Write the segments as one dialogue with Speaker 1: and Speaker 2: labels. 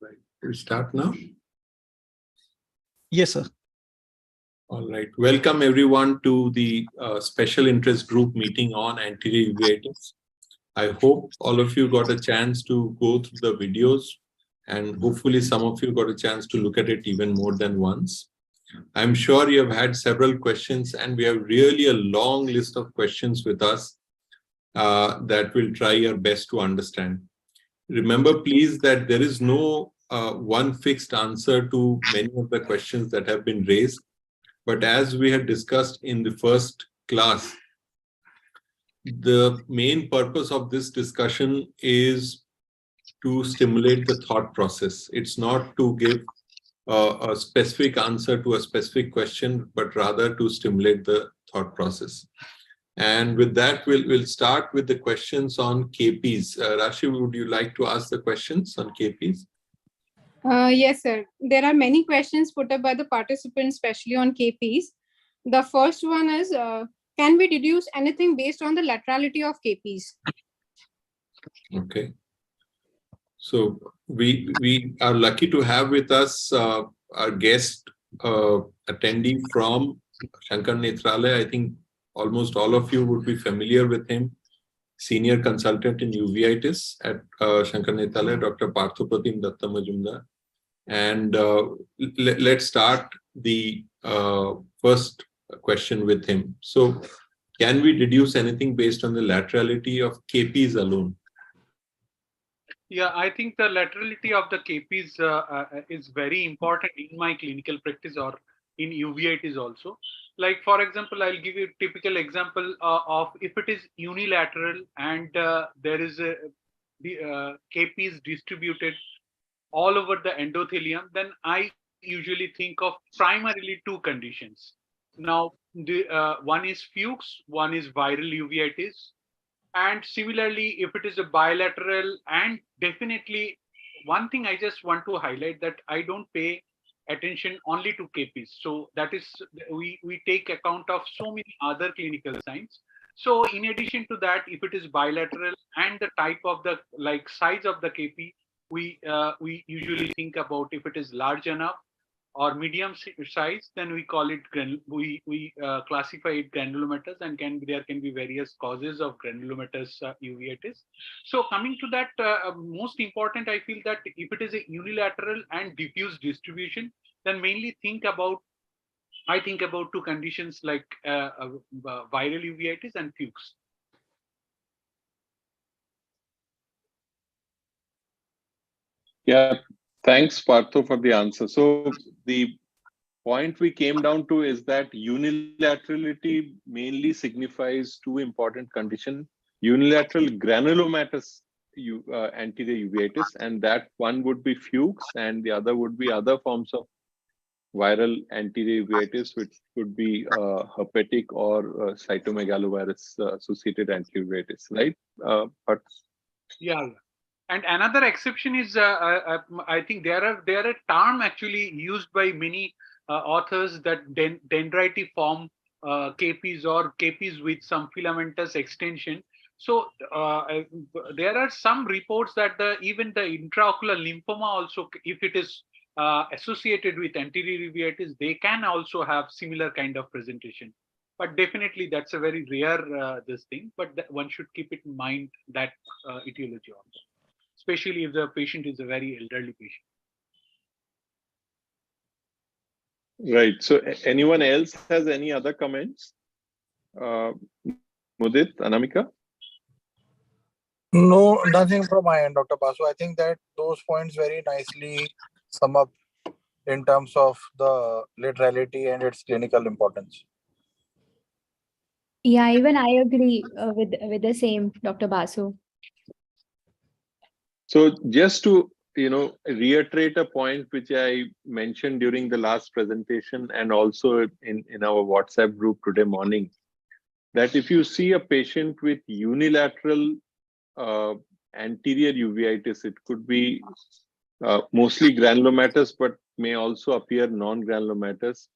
Speaker 1: Right. We start now?
Speaker 2: Yes, sir.
Speaker 1: All right. Welcome everyone to the special interest group meeting on anterior uveitis. I hope all of you got a chance to go through the videos, and hopefully some of you got a chance to look at it even more than once. I'm sure you have had several questions, and we have really a long list of questions with us that we'll try our best to understand. Remember, please, that there is no one fixed answer to many of the questions that have been raised. But as we had discussed in the first class, the main purpose of this discussion is to stimulate the thought process. It's not to give a specific answer to a specific question, but rather to stimulate the thought process. And with that, we'll start with the questions on KPs. Rashi, would you like to ask the questions on KPs?
Speaker 3: Yes, sir. There are many questions put up by the participants, especially on KPs. The first one is, can we deduce anything based on the laterality of KPs?
Speaker 1: Okay. So we are lucky to have with us our guest attendee from Shankar Nethralaya. I think almost all of you would be familiar with him. Senior consultant in uveitis at Shankar Nethralaya, Dr. Parthopratim Datta Majumdar. And let's start the first question with him. So, can we deduce anything based on the laterality of KPs alone?
Speaker 4: Yeah, I think the laterality of the KPs is very important in my clinical practice or in uveitis also. Like, for example, I'll give you a typical example of if it is unilateral and there is the KPs distributed all over the endothelium, then I usually think of primarily two conditions. Now, one is Fuchs, one is viral uveitis. And similarly, if it is a bilateral, and definitely one thing I just want to highlight that I don't pay attention only to KPs. So that is, we take account of so many other clinical signs. So in addition to that, if it is bilateral and the type of the size of the KP, we usually think about if it is large enough or medium size, then we call it we classify it granulomatous, and there can be various causes of granulomatous uveitis. So coming to that, most important, I feel that if it is a unilateral and diffuse distribution, then mainly I think about two conditions like viral uveitis and Fuchs.
Speaker 5: Yeah, thanks, Partho, for the answer. So the point we came down to is that unilaterality mainly signifies two important conditions: unilateral granulomatous anterior uveitis, and that one would be Fuchs, and the other would be other forms of viral anterior uveitis, which could be herpetic or cytomegalovirus associated anterior uveitis, right?
Speaker 4: Yeah. And another exception is, I think there are a term actually used by many authors that dendritiform KPs or KPs with some filamentous extension. So there are some reports that even the intraocular lymphoma also, if it is associated with anterior uveitis, they can also have similar kind of presentation. But definitely that's a very rare this thing. But one should keep it in mind, that etiology also, especially if the patient is a very elderly patient.
Speaker 5: Right. So anyone else has any other comments? Mudit, Anamika?
Speaker 2: No, nothing from my end, Dr. Basu. I think that those points very nicely sum up in terms of the laterality and its clinical importance.
Speaker 6: Yeah, even I agree with the same, Dr. Basu.
Speaker 5: So just to reiterate a point which I mentioned during the last presentation and also in our WhatsApp group today morning, that if you see a patient with unilateral anterior uveitis, it could be mostly granulomatous, but may also appear non-granulomatous,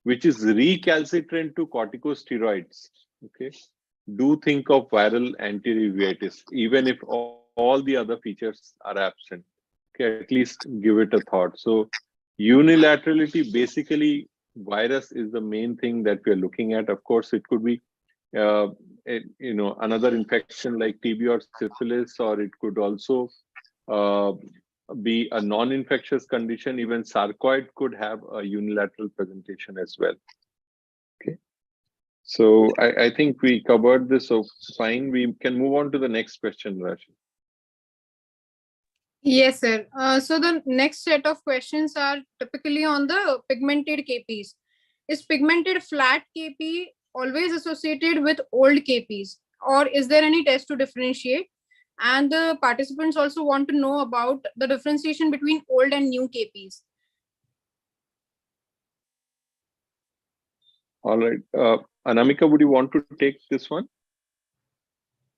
Speaker 5: which is recalcitrant to corticosteroids. Okay, do think of viral anterior uveitis, even if all the other features are absent. Okay, at least give it a thought. So unilaterality, basically virus is the main thing that we are looking at. Of course, it could be another infection like TB or syphilis, or it could also uh, be a non-infectious condition. Even sarcoid could have a unilateral presentation as well. Okay, so I think we covered this, so fine. We can move on to the next question, Rashi.
Speaker 3: Yes, sir. So the next set of questions are typically on the pigmented KPs. Is pigmented flat KP always associated with old KPs, or is there any test to differentiate? And the participants also want to know about the differentiation between old and new KPs.
Speaker 5: All right, Anamika, would you want to take this one?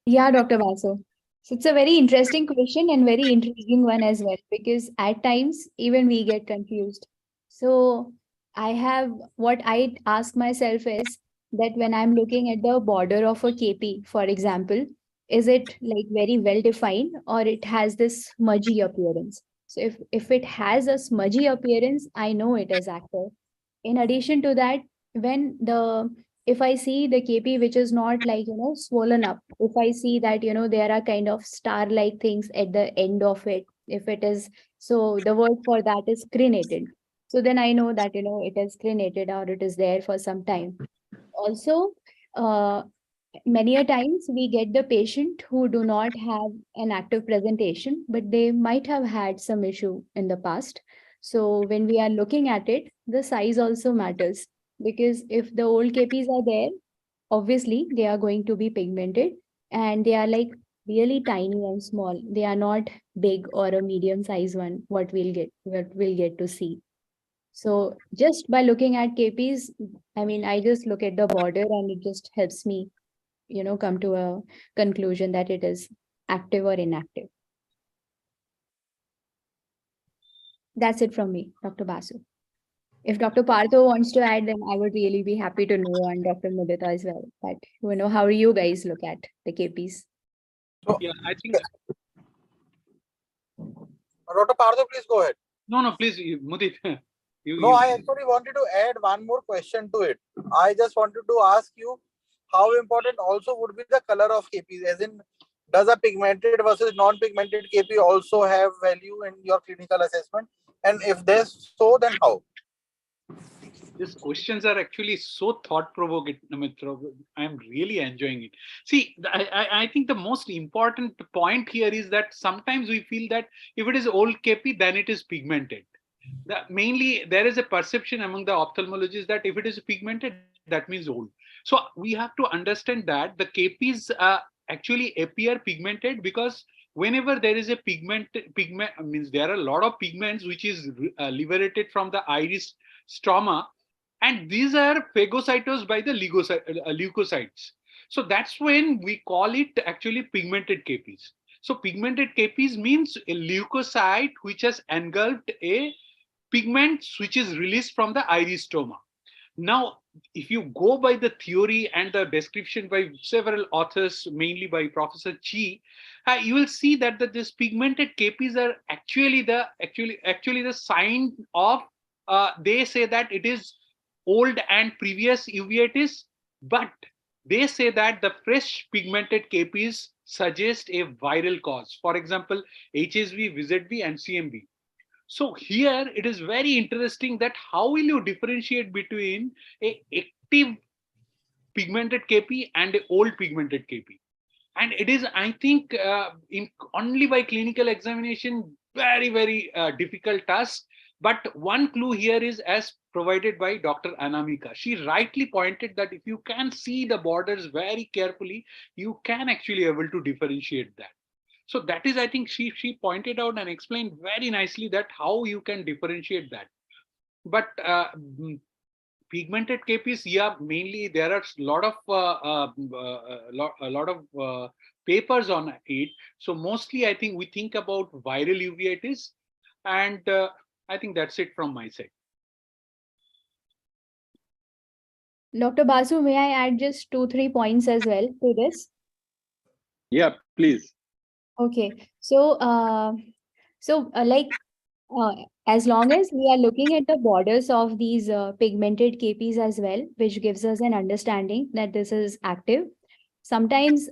Speaker 6: Yeah, Dr. Basu. So it's a very interesting question and very intriguing one as well, because at times even we get confused. So what I ask myself is that when I'm looking at the border of a KP, for example, is it like very well defined, or it has this smudgy appearance? So if it has a smudgy appearance, I know it is active. In addition to that, when the if I see the KP which is not like, swollen up, if I see that, there are kind of star-like things at the end of it, if it is, so the word for that is crenated. So then I know that, it is crenated or it is there for some time. Also, uh, many a times we get the patient who do not have an active presentation, but they might have had some issue in the past. So when we are looking at it, the size also matters, because if the old KPs are there, obviously they are going to be pigmented, and they are like really tiny and small. They are not big or a medium size one, what we'll get to see. So just by looking at KPs, I mean, I just look at the border and it just helps me, come to a conclusion that it is active or inactive. That's it from me, Dr. Basu. If Dr. Partho wants to add, then I would really be happy to know, and Dr. Mudita as well. But how do you guys look at the KPs?
Speaker 2: So,
Speaker 4: Yeah, I think.
Speaker 2: Dr. Partho, please go ahead.
Speaker 4: No, please, Mudit.
Speaker 2: I actually wanted to add one more question to it. I just wanted to ask you how important also would be the color of KPs, as in, does a pigmented versus non-pigmented KP also have value in your clinical assessment? And if there's so, then how?
Speaker 4: These questions are actually so thought-provoking. I'm really enjoying it. See, I think the most important point here is that sometimes we feel that if it is old KP, then it is pigmented. Mainly, there is a perception among the ophthalmologists that if it is pigmented, that means old. So we have to understand that the KPs actually appear pigmented because whenever there is a pigment means there are a lot of pigments which is liberated from the iris stroma, and these are phagocytosed by the leukocytes. So that's when we call it actually pigmented KPs. So pigmented KPs means a leukocyte which has engulfed a pigment which is released from the iris stroma. Now, if you go by the theory and the description by several authors, mainly by Professor Chi, you will see that this pigmented KPs are actually the sign of. They say that it is old and previous uveitis, but they say that the fresh pigmented KPs suggest a viral cause. For example, HSV, VZV, and CMV. So here it is very interesting that how will you differentiate between a active pigmented KP and a old pigmented KP? And it is, I think, only by clinical examination, very difficult task. But one clue here is as provided by Dr. Anamika. She rightly pointed that if you can see the borders very carefully, you can actually able to differentiate that. So that is, I think she pointed out and explained very nicely that how you can differentiate that. But pigmented KPs, yeah, mainly there are a lot of papers on it. So mostly, I think we think about viral uveitis, and I think that's it from my side.
Speaker 6: Dr. Basu, may I add just 2-3 points as well to this?
Speaker 5: Yeah, please.
Speaker 6: Okay, so So as long as we are looking at the borders of these pigmented KPs as well, which gives us an understanding that this is active. Sometimes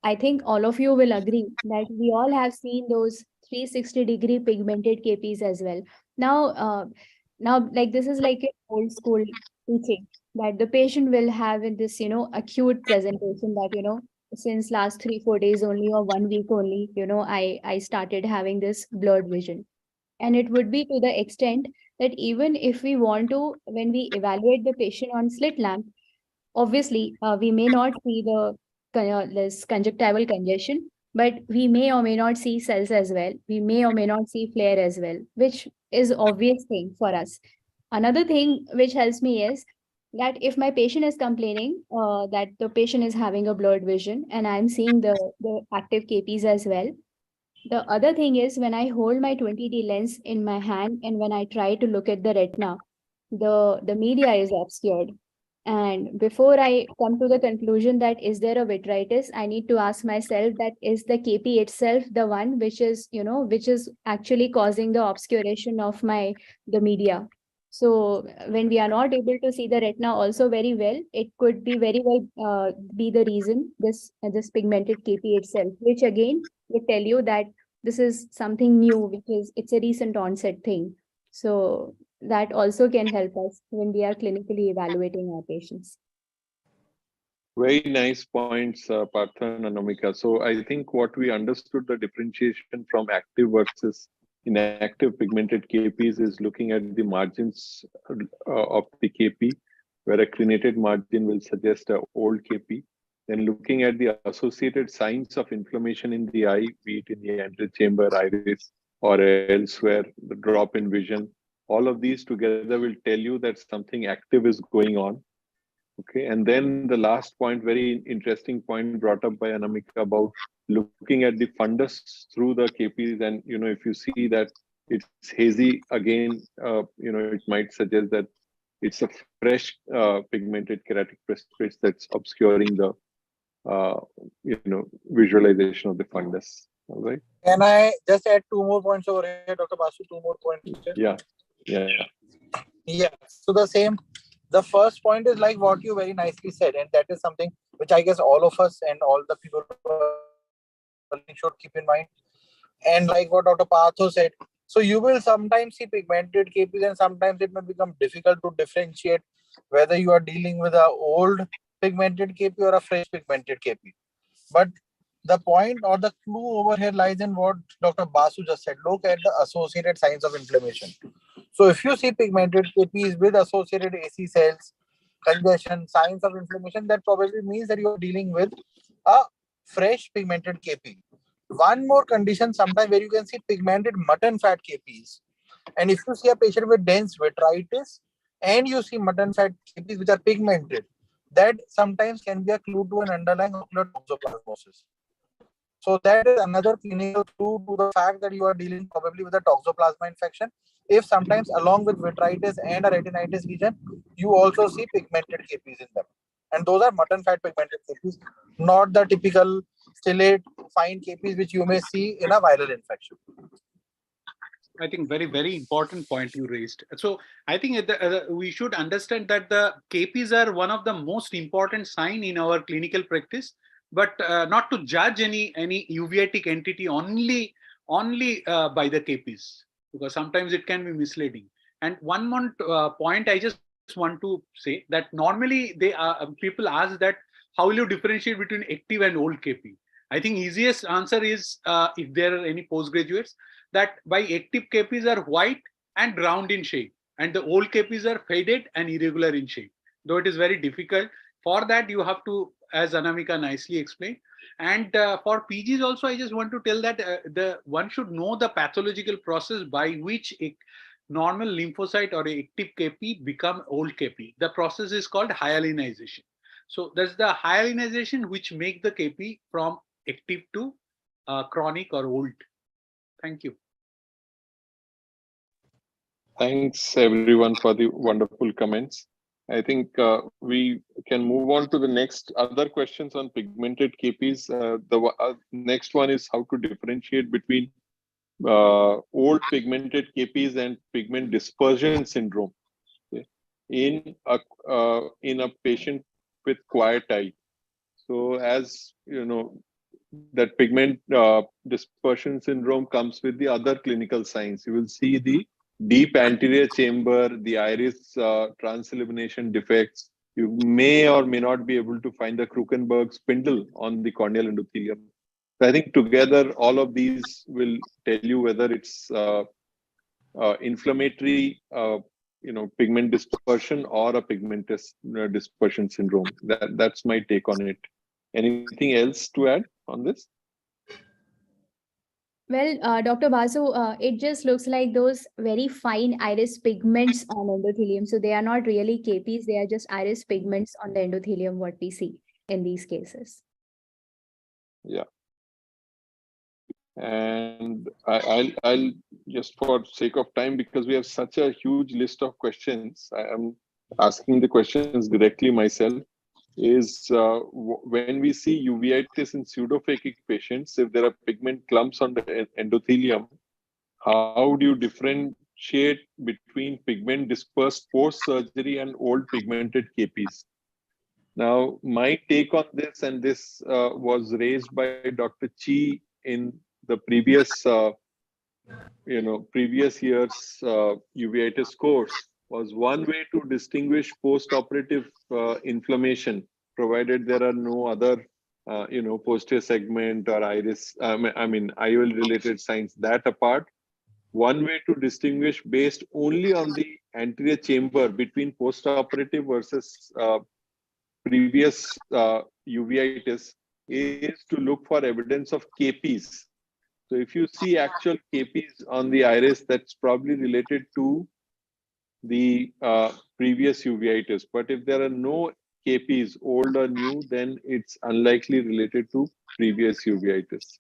Speaker 6: I think all of you will agree that we all have seen those 360-degree pigmented KPs as well. Now, like this is like an old school teaching that the patient will have in this, acute presentation that, since last 3-4 days only or 1 week only, I started having this blurred vision. And it would be to the extent that even if we want to, when we evaluate the patient on slit lamp, obviously we may not see the this conjunctival congestion, but we may or may not see cells as well. We may or may not see flare as well, which is obvious thing for us. Another thing which helps me is that if my patient is complaining that the patient is having a blurred vision and I'm seeing the active KPs as well, the other thing is when I hold my 20D lens in my hand and when I try to look at the retina, the media is obscured. And before I come to the conclusion that is there a vitritis, I need to ask myself that is the KP itself the one which is actually causing the obscuration of the media. So when we are not able to see the retina also very well, it could be very well be the reason this pigmented KP itself, which again would tell you that this is something new, it's a recent onset thing. So that also can help us when we are clinically evaluating our patients.
Speaker 5: Very nice points, Partha and Anamika. So I think what we understood the differentiation from active versus inactive pigmented KPs is looking at the margins of the KP, where a crenated margin will suggest a old KP. Then looking at the associated signs of inflammation in the eye, be it in the antechamber, iris, or elsewhere, the drop in vision, all of these together will tell you that something active is going on. Okay, and then the last point, very interesting point brought up by Anamika about looking at the fundus through the KPs, and if you see that it's hazy again, it might suggest that it's a fresh pigmented keratic precipice that's obscuring the visualization of the fundus. All right.
Speaker 2: Can I just add 2 more points over here, Dr. Basu? 2 more points.
Speaker 5: Yeah.
Speaker 2: Yeah. So the first point is like what you very nicely said, and that is something which I guess all of us and all the people should keep in mind. And like what Dr. Patho said, so you will sometimes see pigmented KPs, and sometimes it may become difficult to differentiate whether you are dealing with an old pigmented KP or a fresh pigmented KP. But the point or the clue over here lies in what Dr. Basu just said. Look at the associated signs of inflammation. So if you see pigmented KPs with associated AC cells, congestion, signs of inflammation, that probably means that you are dealing with a fresh pigmented KP. One more condition sometimes where you can see pigmented mutton fat KPs. And if you see a patient with dense vitritis and you see mutton fat KPs which are pigmented, that sometimes can be a clue to an underlying ocular toxoplasmosis. So that is another clinical clue to the fact that you are dealing probably with a toxoplasma infection. If sometimes along with vitritis and a retinitis lesion, you also see pigmented KPs in them. And those are mutton fat pigmented KPs, not the typical stellate fine KPs which you may see in a viral infection.
Speaker 4: I think very, very important point you raised. So I think we should understand that the KPs are one of the most important sign in our clinical practice, but not to judge any uveitic entity only by the KPs, because sometimes it can be misleading. And one more point I just want to say that normally people ask that how will you differentiate between active and old KP? I think easiest answer is if there are any postgraduates, that by active KPs are white and round in shape, and the old KPs are faded and irregular in shape. Though it is very difficult, for that you have to, as Anamika nicely explained. And for PGs also, I just want to tell that one should know the pathological process by which a normal lymphocyte or active KP become old KP. The process is called hyalinization. So that's the hyalinization which make the KP from active to chronic or old. Thank you.
Speaker 5: Thanks everyone for the wonderful comments. I think we can move on to the next other questions on pigmented KPs. The next one is how to differentiate between old pigmented KPs and pigment dispersion syndrome, okay, in a patient with quiet eye. So as you know, that pigment dispersion syndrome comes with the other clinical signs. You will see the deep anterior chamber, the iris transillumination defects. You may or may not be able to find the Krukenberg spindle on the corneal endothelium. So I think together, all of these will tell you whether it's inflammatory, pigment dispersion or a pigment dispersion syndrome. That's my take on it. Anything else to add on this?
Speaker 6: Well, Dr. Basu, it just looks like those very fine iris pigments on endothelium. So they are not really KPs, they are just iris pigments on the endothelium, what we see in these cases.
Speaker 5: Yeah. And I'll just for sake of time, because we have such a huge list of questions, I am asking the questions directly myself. Is when we see uveitis in pseudophakic patients, if there are pigment clumps on the endothelium, how do you differentiate between pigment dispersed post-surgery and old pigmented KPs? Now, my take on this, and this was raised by Dr. Chi in the previous year's uveitis course, was one way to distinguish post-operative inflammation, provided there are no other posterior segment or iris, IOL related signs. That apart, one way to distinguish based only on the anterior chamber between post-operative versus previous uveitis is to look for evidence of KPs. So if you see actual KPs on the iris, that's probably related to the previous uveitis. But if there are no KPs, old or new, then it's unlikely related to previous uveitis.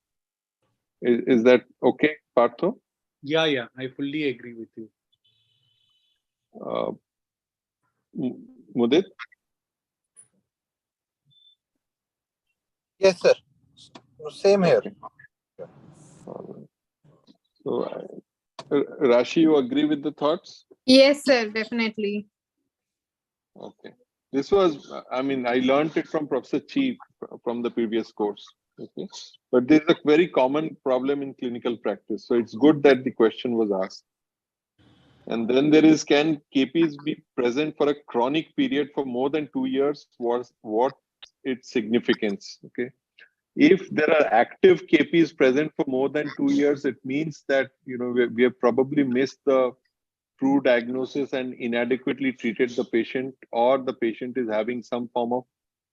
Speaker 5: Is that okay, Partho?
Speaker 4: Yeah, I fully agree with you.
Speaker 5: Mudit?
Speaker 2: Yes, sir. Same here.
Speaker 5: Okay. So, Rashi, you agree with the thoughts?
Speaker 3: Yes, sir, definitely.
Speaker 5: Okay. This was, I learned it from Professor Chi from the previous course. Okay. But this is a very common problem in clinical practice. So it's good that the question was asked. And then there is, can KPs be present for a chronic period for more than 2 years? What its significance? Okay. If there are active KPs present for more than 2 years, it means that we have probably missed the true diagnosis and inadequately treated the patient, or the patient is having some form of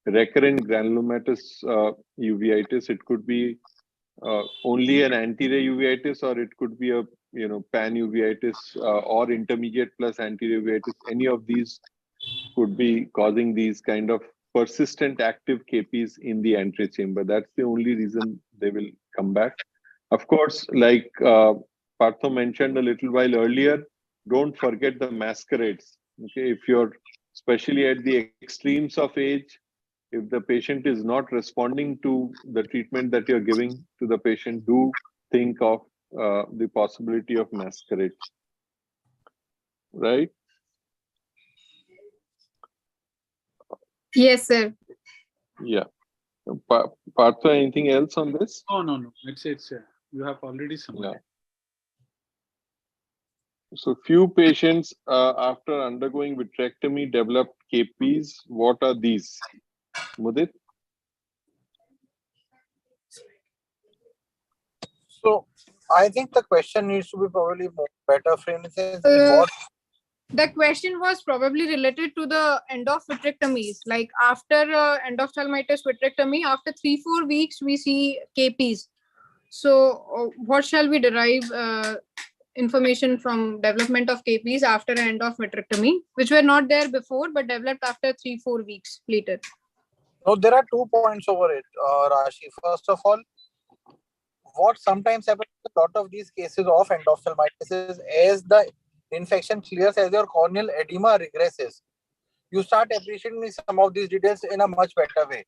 Speaker 5: recurrent granulomatous uveitis. It could be only an anterior uveitis, or it could be a pan uveitis or intermediate plus anterior uveitis. Any of these could be causing these kind of persistent active KPs in the anterior chamber. That's the only reason they will come back. Of course, like Partho mentioned a little while earlier, don't forget the masquerades. Okay, if you're especially at the extremes of age, if the patient is not responding to the treatment that you're giving to the patient, do think of the possibility of masquerades. Right?
Speaker 3: Yes, sir.
Speaker 5: Yeah. Partha, anything else on this?
Speaker 4: No. It's you have already summarized.
Speaker 5: Yeah. So few patients after undergoing vitrectomy developed KPs. What are these? Mudit?
Speaker 2: So I think the question needs to be probably better framed.
Speaker 3: The question was probably related to the end of vitrectomies. Like after endophthalmitis vitrectomy, after 3-4 weeks, we see KPs. So what shall we derive information from development of KPs after end of vitrectomy, which were not there before, but developed after 3-4 weeks later?
Speaker 2: No, there are 2 points over it, Rashi. First of all, what sometimes happens in a lot of these cases of endophthalmitis is, as the infection clears, as your corneal edema regresses, you start appreciating some of these details in a much better way.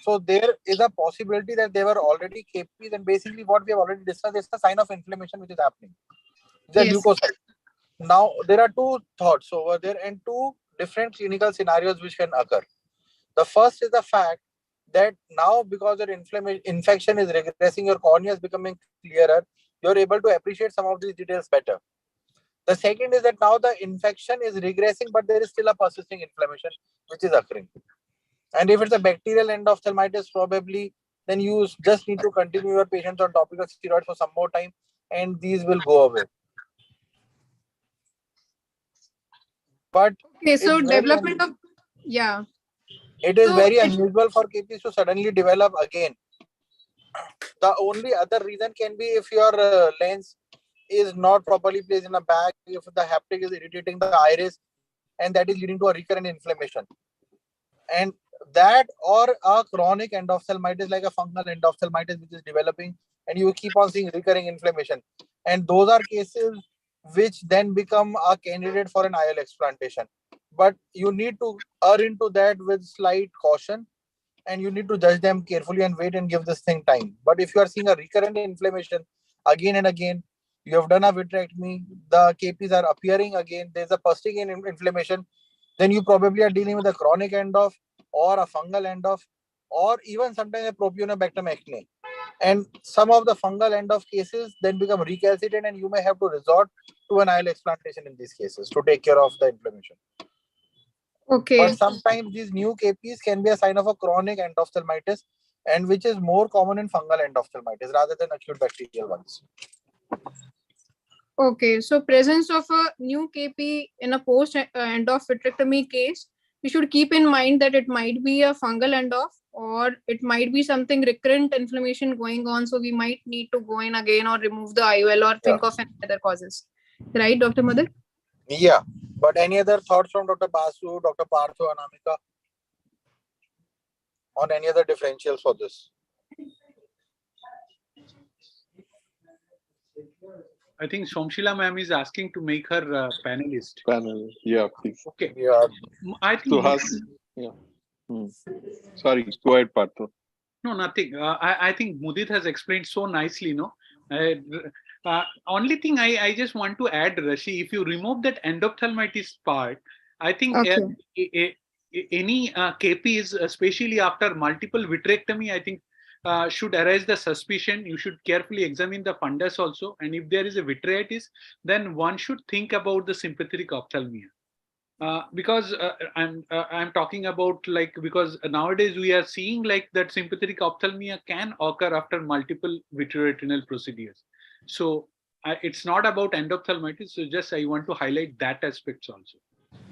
Speaker 2: So there is a possibility that they were already KPs, and basically what we have already discussed is a sign of inflammation which is happening. The
Speaker 3: Yes.
Speaker 2: leukocyte. Now there are two thoughts over there and two different clinical scenarios which can occur. The first is the fact that now because your infection is regressing, your cornea is becoming clearer, you're able to appreciate some of these details better. The second is that now the infection is regressing, but there is still a persisting inflammation which is occurring. And if it's a bacterial endophthalmitis, probably then you just need to continue your patients on topical steroids for some more time, and these will go away. But
Speaker 3: Okay, so
Speaker 2: it's very
Speaker 3: development of, yeah.
Speaker 2: it is
Speaker 3: So
Speaker 2: very unusual for KPs to suddenly develop again. The only other reason can be if your lens is not properly placed in a bag, if the haptic is irritating the iris, and that is leading to a recurrent inflammation. And that or a chronic endophthalmitis, like a fungal endophthalmitis, which is developing, and you keep on seeing recurring inflammation. And those are cases which then become a candidate for an IOL explantation. But you need to err into that with slight caution, and you need to judge them carefully and wait and give this thing time. But if you are seeing a recurrent inflammation again and again, you have done a vitrectomy, the KPs are appearing again, there's a persisting inflammation, then you probably are dealing with a chronic endoff or a fungal endoff or even sometimes a propionibacterium acne. And some of the fungal endoff cases then become recalcitrant, and you may have to resort to an IOL explantation in these cases to take care of the inflammation.
Speaker 3: okay.
Speaker 2: But sometimes these new KPs can be a sign of a chronic endophthalmitis, and which is more common in fungal endophthalmitis rather than acute bacterial ones.
Speaker 3: Okay, so presence of a new KP in a post end of vitrectomy case, we should keep in mind that it might be a fungal end off, or it might be something recurrent inflammation going on. So we might need to go in again or remove the IOL or think of any other causes. Right, Dr. Madhur?
Speaker 2: Yeah. But any other thoughts from Dr. Basu, Dr. Partho, Anamika on any other differentials for this?
Speaker 4: I think Somshila ma'am is asking to make her panelist.
Speaker 5: Panel, yeah, please.
Speaker 4: Okay.
Speaker 2: Yeah.
Speaker 4: I think.
Speaker 5: Yeah. Sorry, go ahead, Partho.
Speaker 4: No, nothing. I think Mudit has explained so nicely. No, only thing I just want to add, Rashi, if you remove that endophthalmitis part, I think any KPs, especially after multiple vitrectomy, I think should arise the suspicion. You should carefully examine the fundus also, and if there is a vitreitis, then one should think about the sympathetic ophthalmia. Because I'm talking about, like, because nowadays we are seeing like that sympathetic ophthalmia can occur after multiple vitreoretinal procedures. So it's not about endophthalmitis. So just I want to highlight that aspects also.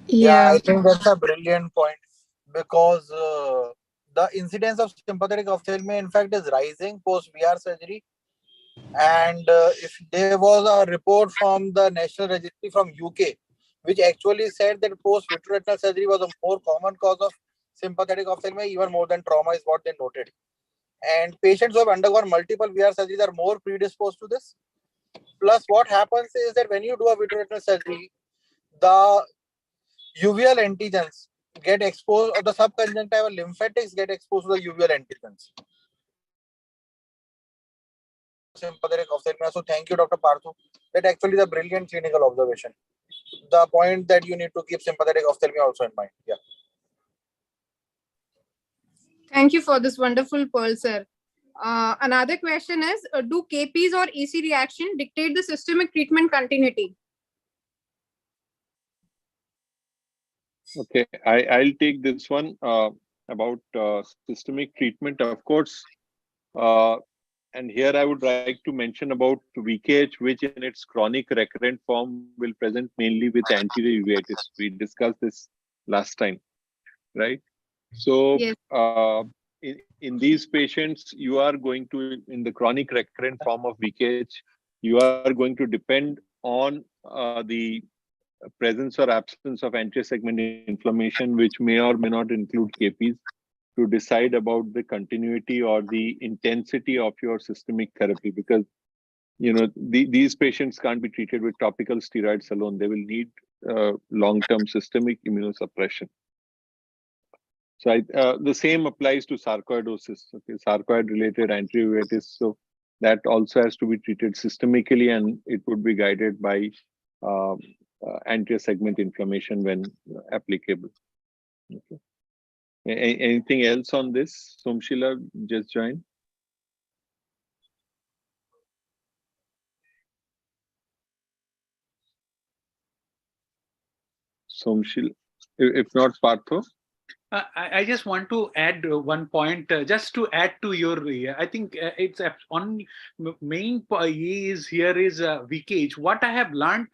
Speaker 2: Yeah, I think that's a brilliant point, because the incidence of sympathetic ophthalmia, in fact, is rising post VR surgery. And if there was a report from the National Registry from UK, which actually said that post vitreoretinal surgery was a more common cause of sympathetic ophthalmia, even more than trauma, is what they noted. And patients who have undergone multiple VR surgeries are more predisposed to this. Plus, what happens is that when you do a vitreoretinal surgery, the uveal antigens get exposed, or the subconjunctival lymphatics get exposed to the uveal antigens. Sympathetic ophthalmia. So thank you, Dr. Partho. That actually is a brilliant clinical observation. The point that you need to keep sympathetic ophthalmia also in mind. Yeah.
Speaker 3: Thank you for this wonderful pearl, sir. Another question is, do KPs or EC reaction dictate the systemic treatment continuity?
Speaker 5: Okay, I'll take this one about systemic treatment. Of course, and here I would like to mention about VKH, which in its chronic recurrent form will present mainly with anterior uveitis. We discussed this last time, right? So
Speaker 3: Yes.
Speaker 5: in these patients, you are going to, in the chronic recurrent form of VKH, you are going to depend on the presence or absence of anterior segment inflammation, which may or may not include KPs, to decide about the continuity or the intensity of your systemic therapy. Because these patients can't be treated with topical steroids alone. They will need long-term systemic immunosuppression. So the same applies to sarcoidosis. Okay, sarcoid-related anterior uveitis. So that also has to be treated systemically, and it would be guided by anterior segment inflammation when applicable. Okay. Anything else on this? Somshila just joined. Somshila, if not Partho.
Speaker 4: I just want to add one point, just to add to your. I think it's on main is here is leakage. What I have learned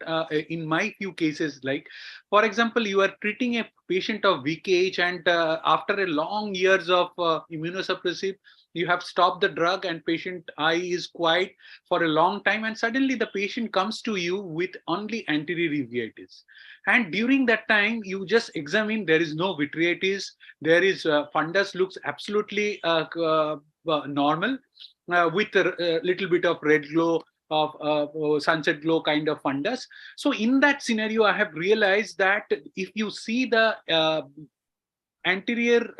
Speaker 4: in my few cases, like for example, you are treating a patient of leakage, and after a long years of immunosuppressive, you have stopped the drug, and patient eye is quiet for a long time, and suddenly the patient comes to you with only anterior uveitis. And during that time, you just examine, there is no vitritis, there is fundus looks absolutely normal with a little bit of red glow of sunset glow kind of fundus. So in that scenario, I have realized that if you see the anterior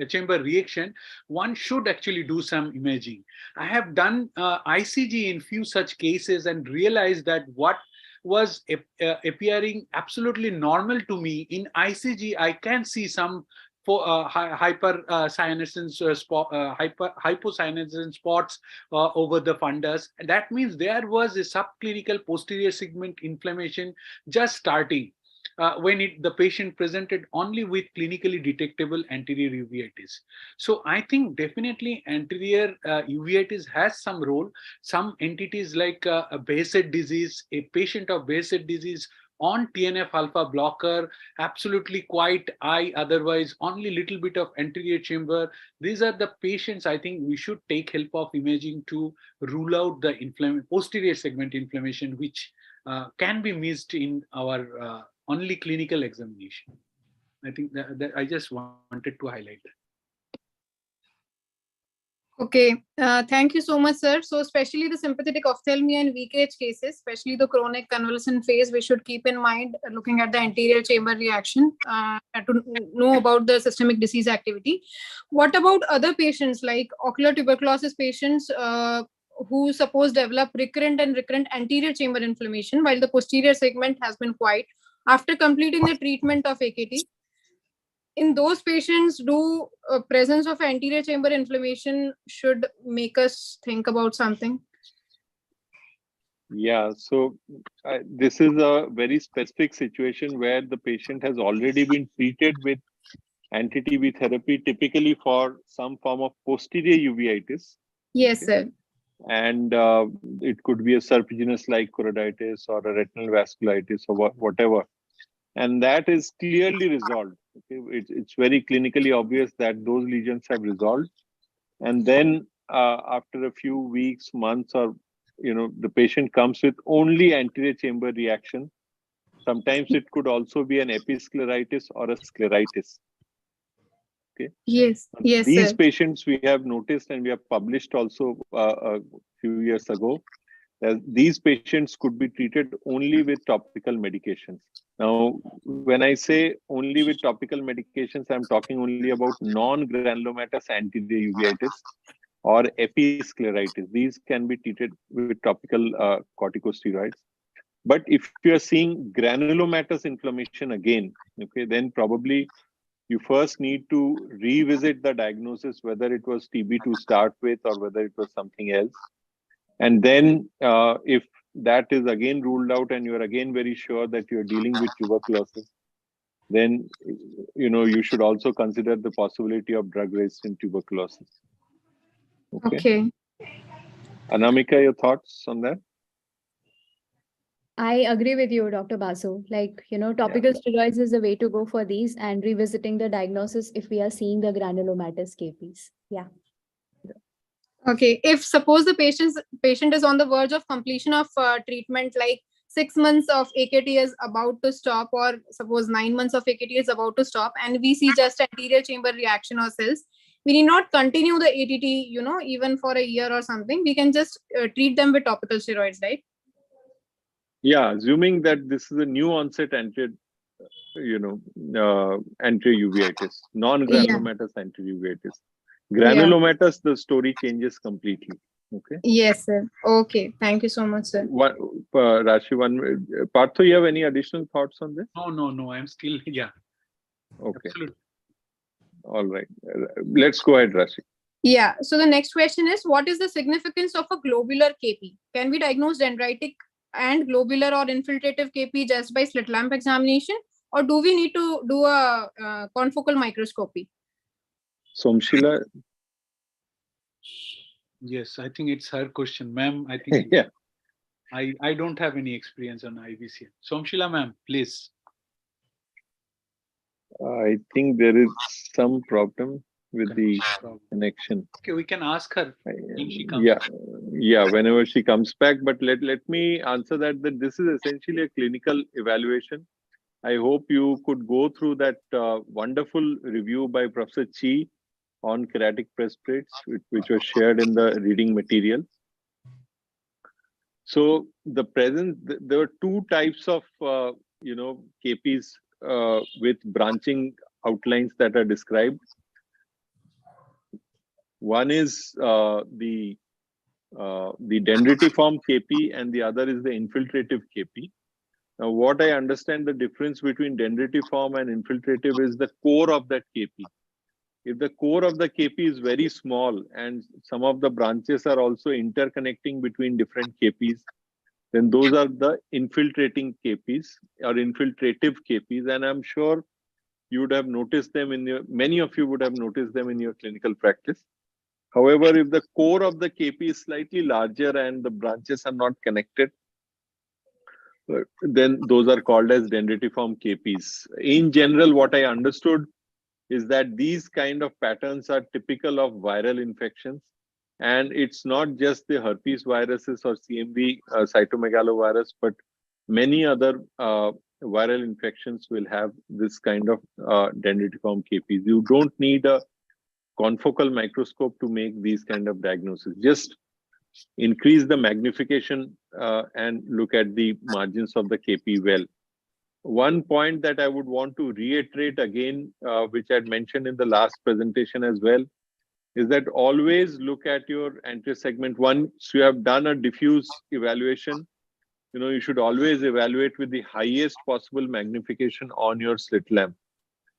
Speaker 4: chamber reaction, one should actually do some imaging. I have done ICG in few such cases and realized that what was appearing absolutely normal to me in ICG, I can see some hypercyanescence hypocyanescence spots over the fundus. That means there was a subclinical posterior segment inflammation just starting. When the patient presented only with clinically detectable anterior uveitis. So I think definitely anterior uveitis has some role. Some entities like a Behçet disease, a patient of Behçet disease on TNF alpha blocker, absolutely quiet eye, otherwise only little bit of anterior chamber. These are the patients I think we should take help of imaging to rule out the posterior segment inflammation, which can be missed in our only clinical examination. I think that I just wanted to highlight that.
Speaker 3: Okay, thank you so much, sir. So especially the sympathetic ophthalmia and leakage cases, especially the chronic convalescent phase, we should keep in mind looking at the anterior chamber reaction to know about the systemic disease activity. What about other patients like ocular tuberculosis patients who suppose develop recurrent anterior chamber inflammation while the posterior segment has been quiet after completing the treatment of AKT? In those patients, do presence of anterior chamber inflammation should make us think about something?
Speaker 5: Yeah, so this is a very specific situation where the patient has already been treated with anti-TB therapy, typically for some form of posterior uveitis.
Speaker 3: Yes, sir.
Speaker 5: And it could be a serpiginous-like choroiditis or a retinal vasculitis or whatever. And that is clearly resolved. Okay? It's very clinically obvious that those lesions have resolved. And then after a few weeks, months, or the patient comes with only anterior chamber reaction. Sometimes it could also be an episcleritis or a scleritis. Okay.
Speaker 3: Yes. Yes.
Speaker 5: These
Speaker 3: sir.
Speaker 5: patients we have noticed, and we have published also a few years ago. These patients could be treated only with topical medications. Now, when I say only with topical medications, I'm talking only about non-granulomatous anterior uveitis or episcleritis. These can be treated with topical corticosteroids. But if you're seeing granulomatous inflammation again, okay, then probably you first need to revisit the diagnosis, whether it was TB to start with or whether it was something else. And then if that is again ruled out and you're again very sure that you're dealing with tuberculosis, then you should also consider the possibility of drug-resistant tuberculosis.
Speaker 3: Okay.
Speaker 5: Anamika, your thoughts on that?
Speaker 6: I agree with you, Dr. Basu. Topical steroids is the way to go for these, and revisiting the diagnosis if we are seeing the granulomatous KPs. Yeah.
Speaker 3: Okay. If suppose the patient is on the verge of completion of treatment, like 6 months of AKT is about to stop, or suppose 9 months of AKT is about to stop, and we see just anterior chamber reaction or cells, we need not continue the ATT, even for a year or something. We can just treat them with topical steroids, right?
Speaker 5: Yeah, assuming that this is a new onset anterior anterior uveitis, non-granulomatous anterior uveitis.
Speaker 3: Yeah.
Speaker 5: Granulomatous, the story changes completely. Okay.
Speaker 3: Yes, sir. Okay. Thank you so much, sir.
Speaker 5: Rashi, Partho, you have any additional thoughts on this?
Speaker 4: No. I'm still, yeah.
Speaker 5: Okay.
Speaker 4: Absolutely.
Speaker 5: All right. Let's go ahead, Rashi.
Speaker 3: Yeah. So the next question is, what is the significance of a globular KP? Can we diagnose dendritic and globular or infiltrative KP just by slit lamp examination, or do we need to do a confocal microscopy?
Speaker 5: Somshila.
Speaker 4: Yes, I think it's her question, ma'am. I think
Speaker 5: Yeah.
Speaker 4: I don't have any experience on IVC. Somshila, ma'am, please.
Speaker 5: I think there is some problem with the connection.
Speaker 4: Okay, we can ask her when she comes.
Speaker 5: Yeah, whenever she comes back. But let me answer that this is essentially a clinical evaluation. I hope you could go through that wonderful review by Professor Chi on keratic press plates, which was shared in the reading material. So there were two types of KPs with branching outlines that are described. One is the dendritiform KP, and the other is the infiltrative KP. Now, what I understand the difference between dendritiform and infiltrative is the core of that KP. If the core of the KP is very small and some of the branches are also interconnecting between different KPs, then those are the infiltrating KPs or infiltrative KPs. And I'm sure you would have noticed them many of you would have noticed them in your clinical practice. However, if the core of the KP is slightly larger and the branches are not connected, then those are called as dendritiform KPs. In general, what I understood is that these kind of patterns are typical of viral infections. And it's not just the herpes viruses or CMV cytomegalovirus, but many other viral infections will have this kind of dendritiform KPs. You don't need a confocal microscope to make these kind of diagnoses. Just increase the magnification and look at the margins of the KP well. One point that I would want to reiterate again, which I had mentioned in the last presentation as well, is that always look at your anterior segment. Once you have done a diffuse evaluation, you should always evaluate with the highest possible magnification on your slit lamp.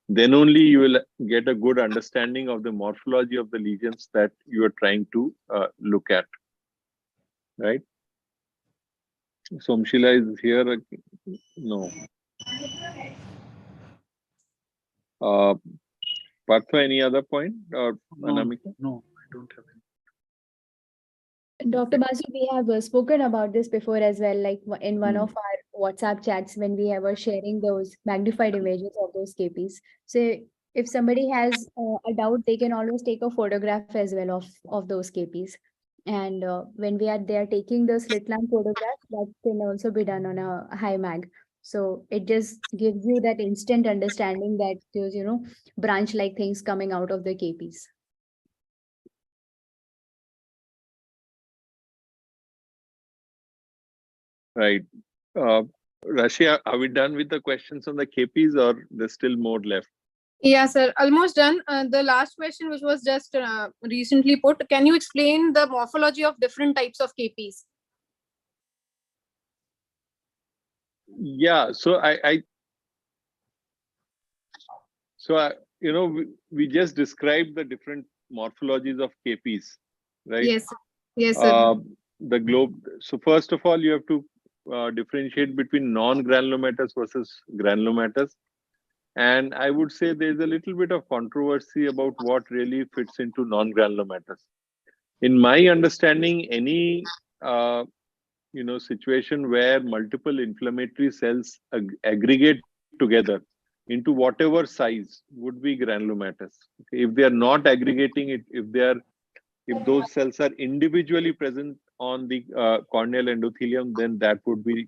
Speaker 5: Then only you will get a good understanding of the morphology of the lesions that you are trying to look at. Right? Somshila is here. No. Partha, any other point? Or Anamika?
Speaker 4: No, I don't have any.
Speaker 6: Dr. Basu, we have spoken about this before as well, like in one of our WhatsApp chats when we were sharing those magnified images of those KPs. So if somebody has a doubt, they can always take a photograph as well of those KPs. And when they are taking the slit lamp photograph, that can also be done on a high mag. So it just gives you that instant understanding that there's, branch-like things coming out of the KPs.
Speaker 5: Right. Rashi, are we done with the questions on the KPs or there's still more left?
Speaker 3: Yeah, sir, almost done. The last question, which was just recently put, can you explain the morphology of different types of KPs?
Speaker 5: Yeah, so we just described the different morphologies of KPs, right?
Speaker 3: Yes, yes, sir.
Speaker 5: The globe. So first of all, you have to differentiate between non-granulomatous versus granulomatous. And I would say there's a little bit of controversy about what really fits into non-granulomatous. In my understanding, any situation where multiple inflammatory cells aggregate together into whatever size would be granulomatous. Okay? If they are not aggregating it, if those cells are individually present on the corneal endothelium, then that would be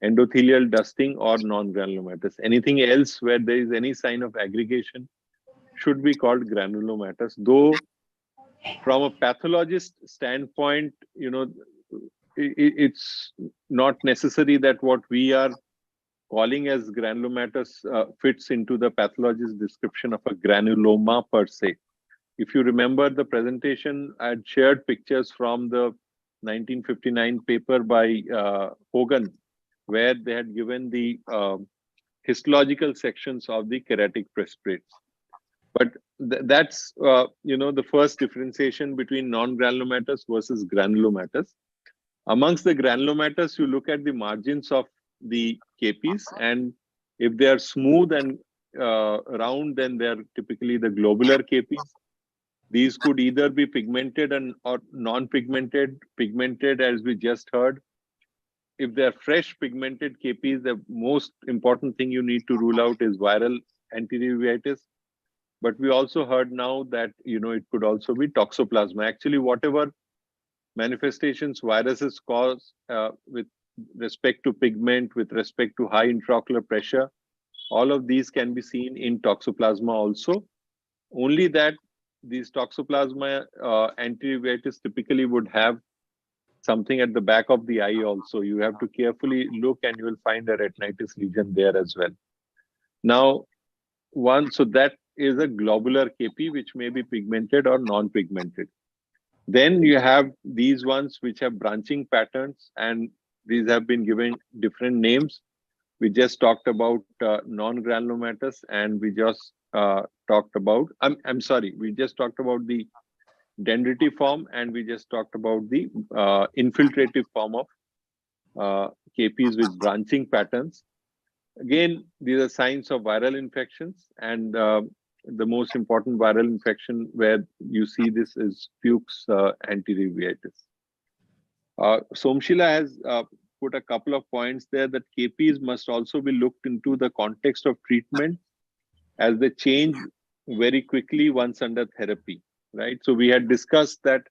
Speaker 5: endothelial dusting or non-granulomatous. Anything else where there is any sign of aggregation should be called granulomatous. Though from a pathologist standpoint, it's not necessary that what we are calling as granulomatous fits into the pathologist's description of a granuloma per se. If you remember the presentation, I had shared pictures from the 1959 paper by Hogan, where they had given the histological sections of the keratic presperates. But that's the first differentiation between non-granulomatous versus granulomatous. Amongst the granulomatous, you look at the margins of the KPs, and if they are smooth and round, then they are typically the globular KPs. These could either be pigmented or non-pigmented, pigmented as we just heard. If they're fresh pigmented KPs, the most important thing you need to rule out is viral anterior uveitis. But we also heard now that it could also be toxoplasma. Actually, whatever manifestations viruses cause with respect to pigment, with respect to high intraocular pressure, all of these can be seen in toxoplasma also. Only that these toxoplasma anterior uveitis typically would have something at the back of the eye also. You have to carefully look and you will find a retinitis lesion there as well. Now, so that is a globular KP, which may be pigmented or non-pigmented. Then you have these ones which have branching patterns, and these have been given different names. We just talked about non-granulomatous, and we just talked about, I'm sorry, we just talked about the dendritiform, and we just talked about the infiltrative form of KPs with branching patterns. Again, these are signs of viral infections, and the most important viral infection where you see this is Fuchs anterior uveitis. Somshila has put a couple of points there that KPs must also be looked into the context of treatment, as they change very quickly once under therapy, right? So we had discussed that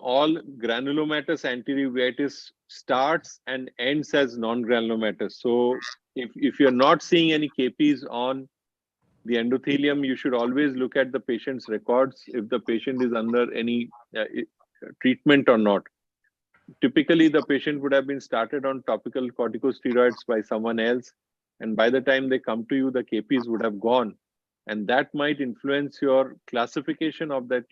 Speaker 5: all granulomatous anterior uveitis starts and ends as non-granulomatous. So if you're not seeing any KPs on the endothelium, you should always look at the patient's records if the patient is under any treatment or not. Typically, the patient would have been started on topical corticosteroids by someone else, and by the time they come to you, the KPs would have gone. And that might influence your classification of that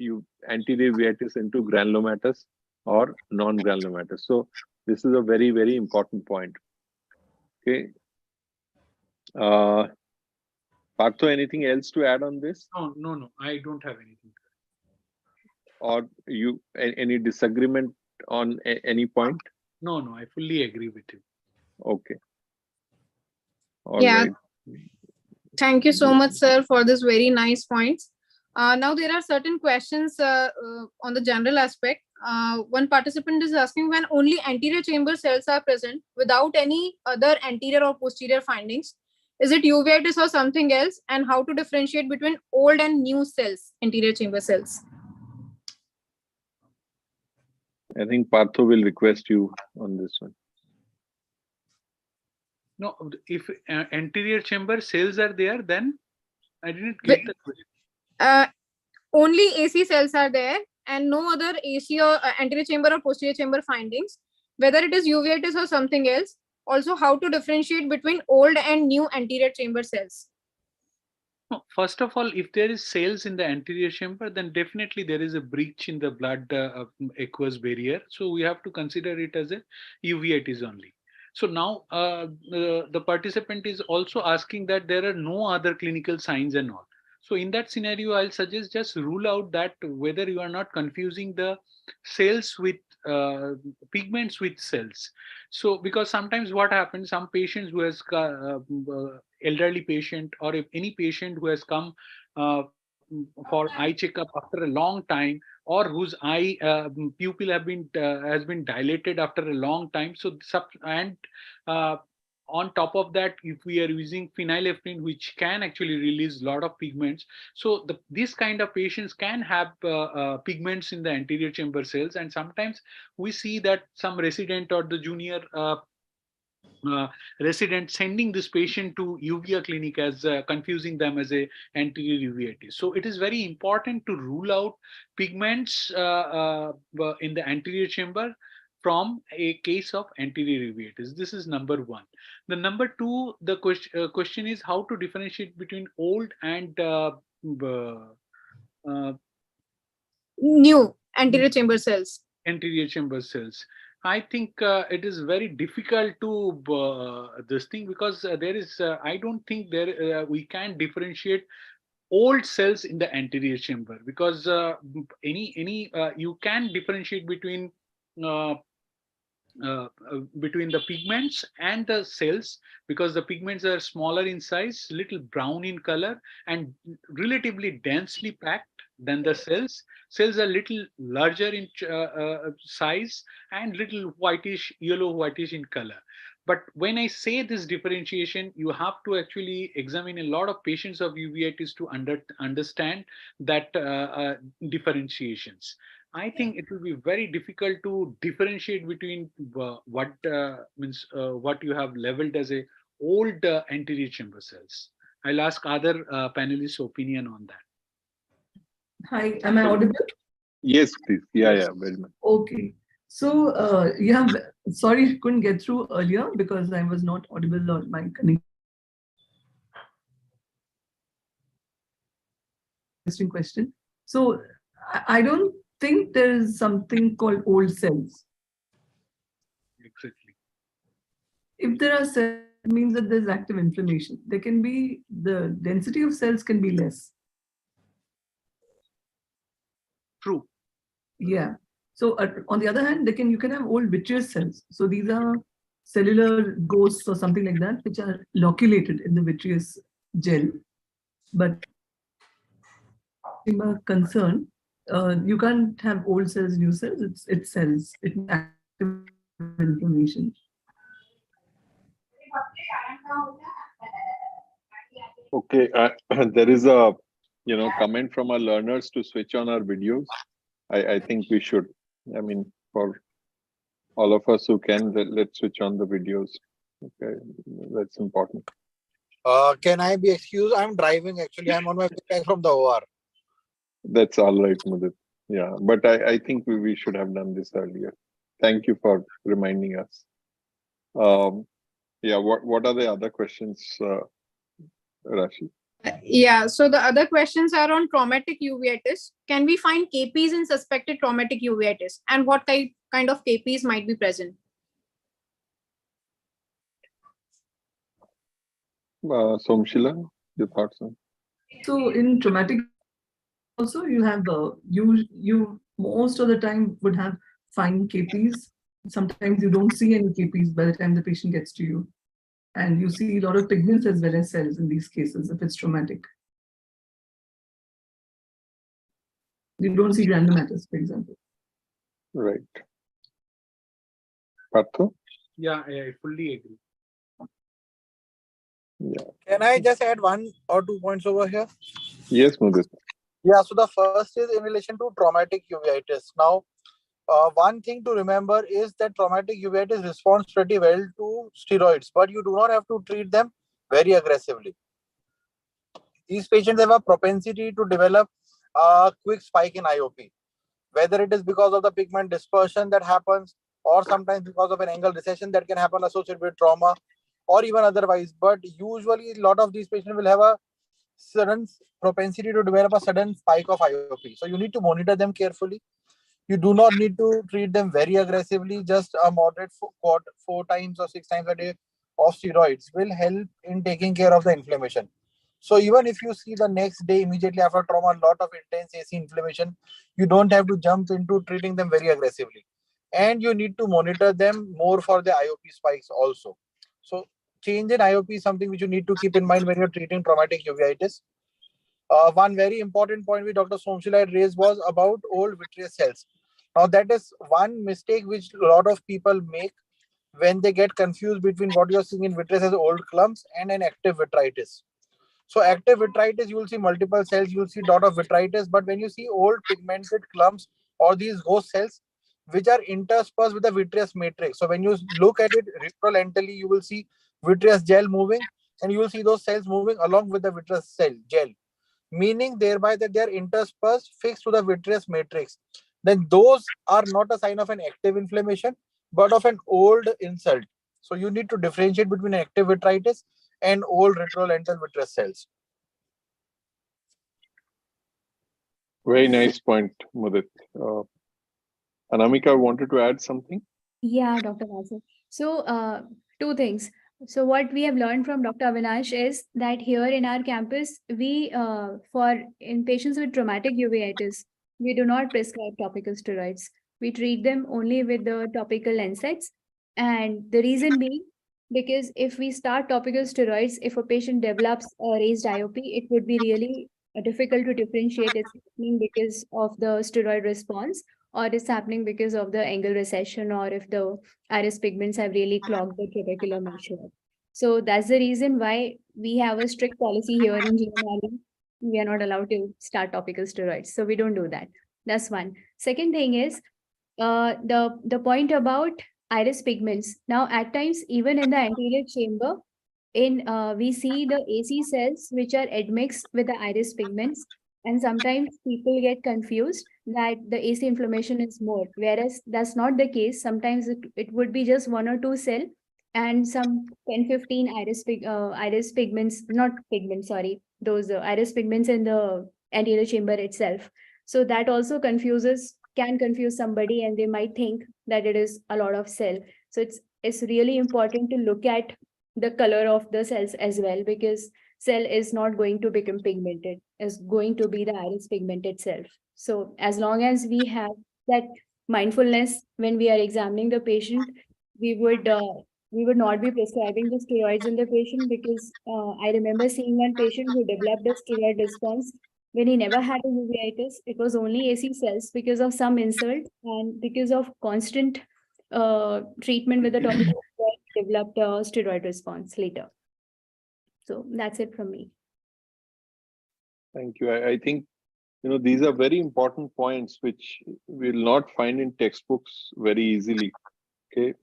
Speaker 5: anterior uveitis into granulomatous or non-granulomatous. So this is a very, very important point. Okay. Partho, anything else to add on this?
Speaker 4: No, I don't have anything.
Speaker 5: Or any disagreement on any point?
Speaker 4: No, I fully agree with you.
Speaker 5: Okay. All
Speaker 3: Yeah.
Speaker 5: right.
Speaker 3: Thank you so much, sir, for this very nice points. Now there are certain questions on the general aspect. One participant is asking, when only anterior chamber cells are present without any other anterior or posterior findings, is it uveitis or something else? And how to differentiate between old and new cells, anterior chamber cells?
Speaker 5: I think Partho will request you on this one.
Speaker 4: No, if anterior chamber cells are there, then I didn't get the question.
Speaker 3: Only AC cells are there and no other AC or anterior chamber or posterior chamber findings, whether it is uveitis or something else. Also, how to differentiate between old and new anterior chamber cells?
Speaker 4: No, first of all, if there is cells in the anterior chamber, then definitely there is a breach in the blood aqueous barrier. So we have to consider it as a uveitis only. So now the participant is also asking that there are no other clinical signs and all. So in that scenario, I'll suggest just rule out that whether you are not confusing the cells with pigments with cells. So because sometimes what happens, some patients who has elderly patient, or if any patient who has come for eye checkup after a long time, or whose eye pupil has been dilated after a long time. So on top of that, if we are using phenylephrine, which can actually release a lot of pigments, so this kind of patients can have pigments in the anterior chamber cells, and sometimes we see that some resident or the junior resident sending this patient to uvea clinic as confusing them as a anterior uveitis. So it is very important to rule out pigments in the anterior chamber from a case of anterior uveitis. This is number one. The number two, the question is how to differentiate between old and
Speaker 3: New anterior chamber cells.
Speaker 4: Anterior chamber cells. I think it is very difficult to this thing, because there is I don't think there we can differentiate old cells in the anterior chamber, because any you can differentiate uh, between the pigments and the cells, because the pigments are smaller in size, little brown in color, and relatively densely packed than the cells. Cells are little larger in size and little whitish, yellow whitish in color. But when I say this differentiation, you have to actually examine a lot of patients of uveitis to understand that differentiations. I think it will be very difficult to differentiate between what what you have labeled as a old anterior chamber cells. I'll ask other panelists' opinion on that.
Speaker 7: Hi, am I audible?
Speaker 5: Yes, please. Yeah,
Speaker 7: Yes.
Speaker 5: yeah, very much.
Speaker 7: Okay. So you have, sorry, couldn't get through earlier because I was not audible or my connection. Interesting question. So I don't think there is something called old cells.
Speaker 4: Exactly.
Speaker 7: If there are cells, it means that there's active inflammation. There can be, the density of cells can be less.
Speaker 4: True.
Speaker 7: Yeah. So on the other hand, you can have old vitreous cells. So these are cellular ghosts or something like that, which are loculated in the vitreous gel. But concern, you can't have old cells, new cells. It's cells. It's active inflammation.
Speaker 5: Okay, there is a comment from our learners to switch on our videos. I think we should. I mean, for all of us who can, let's switch on the videos. Okay, that's important.
Speaker 2: Can I be excused? I'm driving actually. I'm on my way back from the OR.
Speaker 5: That's all right, Mudit. Yeah, but I think we should have done this earlier. Thank you for reminding us. Yeah, what are the other questions, Rashi?
Speaker 3: Yeah, so the other questions are on traumatic uveitis. Can we find KPs in suspected traumatic uveitis, and what kind of KPs might be present?
Speaker 5: Somshila, your thoughts on?
Speaker 7: So in traumatic, also you have you most of the time would have fine KPs. Sometimes you don't see any KPs by the time the patient gets to you. And you see a lot of pigments as well as cells in these cases if it's traumatic. You don't see granulomatous, for example.
Speaker 5: Right. Partho?
Speaker 4: Yeah, I fully agree.
Speaker 5: Yeah.
Speaker 2: Can I just add 1 or 2 points over here?
Speaker 5: Yes, Mudit.
Speaker 2: Yeah, so the first is in relation to traumatic uveitis. Now, one thing to remember is that traumatic uveitis responds pretty well to steroids, but you do not have to treat them very aggressively. These patients have a propensity to develop a quick spike in IOP, whether it is because of the pigment dispersion that happens, or sometimes because of an angle recession that can happen associated with trauma, or even otherwise. But usually, a lot of these patients will have a sudden propensity to develop a sudden spike of IOP. So you need to monitor them carefully. You do not need to treat them very aggressively. Just a moderate 4 times or 6 times a day of steroids will help in taking care of the inflammation. So even if you see the next day immediately after trauma, a lot of intense AC inflammation, you don't have to jump into treating them very aggressively. And you need to monitor them more for the IOP spikes also. So change in IOP is something which you need to keep in mind when you're treating traumatic uveitis. One very important point which Dr. Somshila had raised was about old vitreous cells. Now that is one mistake which a lot of people make when they get confused between what you're seeing in vitreous as old clumps and an active vitritis. So active vitritis, you will see multiple cells, you will see dot of vitritis, but when you see old pigmented clumps or these ghost cells, which are interspersed with the vitreous matrix. So when you look at it retrolentally, you will see vitreous gel moving, and you will see those cells moving along with the vitreous cell gel, meaning thereby that they are interspersed fixed to the vitreous matrix. Then those are not a sign of an active inflammation. but of an old insult. So you need to differentiate between active vitritis and old retrolental vitreous cells.
Speaker 5: Very nice point, Mudit. Anamika wanted to add something.
Speaker 6: Yeah, Dr. Vasu. So, two things. So, what we have learned from Dr. Avinash is that here in our campus, we, for in patients with traumatic uveitis, we do not prescribe topical steroids. We treat them only with the topical NSAIDs. And the reason being, because if we start topical steroids, if a patient develops a raised IOP, it would be really difficult to differentiate it's happening because of the steroid response, or it's happening because of the angle recession, or if the iris pigments have really clogged the trabecular meshwork. So that's the reason why we have a strict policy here in GMRE. We are not allowed to start topical steroids. So we don't do that. That's one. Second thing is the point about iris pigments. Now, at times, even in the anterior chamber, we see the AC cells which are admixed with the iris pigments, and sometimes people get confused that the AC inflammation is more, whereas that's not the case. Sometimes it would be just one or two cell and some 10-15 iris pigments, not pigments, sorry, those iris pigments in the anterior chamber itself. So that also can confuse somebody, and they might think that it is a lot of cell. So it's really important to look at the color of the cells as well, because cell is not going to become pigmented, is going to be the iris pigment itself. So as long as we have that mindfulness when we are examining the patient, we would not be prescribing the steroids in the patient, because I remember seeing one patient who developed a steroid response when he never had a uveitis. It was only AC cells because of some insult, and because of constant treatment with the topical steroid, developed a steroid response later. So that's it from me.
Speaker 5: Thank you. I think these are very important points which we'll not find in textbooks very easily. Okay,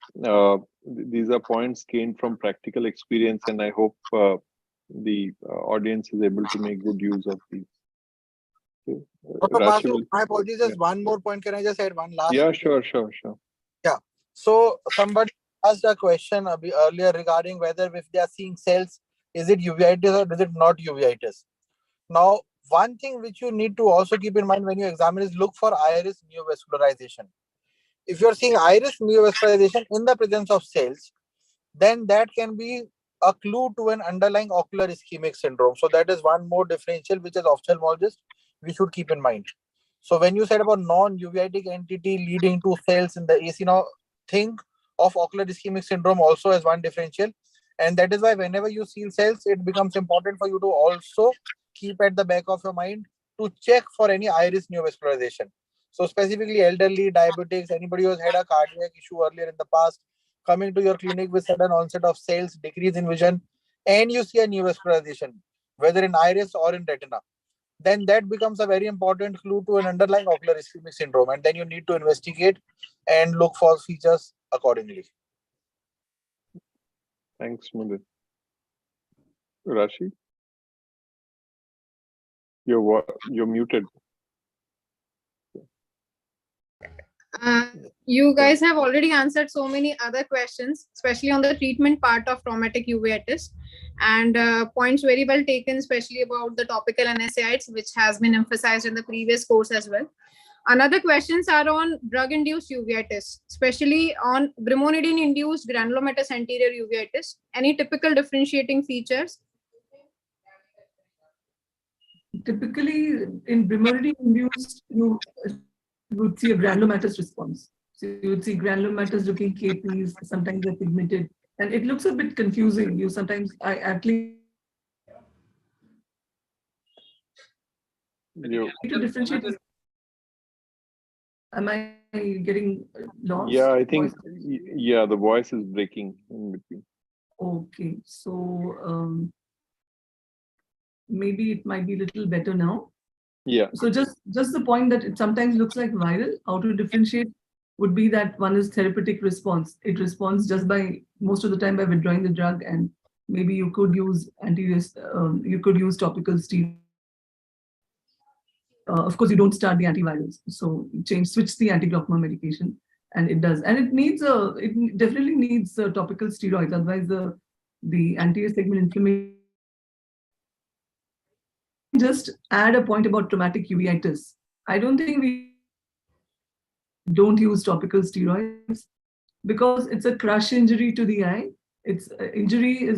Speaker 5: these are points gained from practical experience, and I hope the audience is able to make good use of these. Okay.
Speaker 2: Dr.
Speaker 5: Rashi
Speaker 2: Basu,
Speaker 5: will,
Speaker 2: my apologies, just
Speaker 5: yeah.
Speaker 2: one more point. Can I just add one last?
Speaker 5: Yeah, sure.
Speaker 2: Yeah. So somebody asked a question earlier regarding whether if they are seeing cells, is it uveitis or is it not uveitis? Now, one thing which you need to also keep in mind when you examine is look for iris neovascularization. If you're seeing iris neovascularization in the presence of cells, then that can be a clue to an underlying ocular ischemic syndrome. So that is one more differential which as ophthalmologists we should keep in mind. So when you said about non-uveitic entity leading to cells in the AC, now think of ocular ischemic syndrome also as one differential. And that is why whenever you see cells, it becomes important for you to also keep at the back of your mind to check for any iris neovascularization. So specifically elderly, diabetics, anybody who has had a cardiac issue earlier in the past, coming to your clinic with sudden onset of cells, decrease in vision, and you see a neovascularization, whether in iris or in retina, then that becomes a very important clue to an underlying ocular ischemic syndrome, and then you need to investigate and look for features accordingly.
Speaker 5: Thanks, Mudit. Rashi, you're muted.
Speaker 3: You guys have already answered so many other questions, especially on the treatment part of traumatic uveitis, and points very well taken, especially about the topical NSAIDs, which has been emphasized in the previous course as well. Another questions are on drug-induced uveitis, especially on brimonidine-induced granulomatous anterior uveitis. Any typical differentiating features?
Speaker 7: Typically, in brimonidine-induced, you would see a granulomatous response. So you would see granulomatous looking KPs, sometimes they're pigmented, and it looks a bit confusing. I at least to differentiate. Am I getting lost?
Speaker 5: Yeah, I think the voice is breaking in between.
Speaker 7: Okay, so maybe it might be a little better now.
Speaker 5: Yeah.
Speaker 7: So just the point that it sometimes looks like viral, how to differentiate would be that one is therapeutic response. It responds just by, most of the time, by withdrawing the drug, and maybe you could use topical steroids. Of course, you don't start the antivirals, so switch the anti-glaucoma medication, and it does. And it definitely needs topical steroids. Otherwise, the anterior segment inflammation. Just add a point about traumatic uveitis. I don't think we don't use topical steroids because it's a crush injury to the eye. It's injury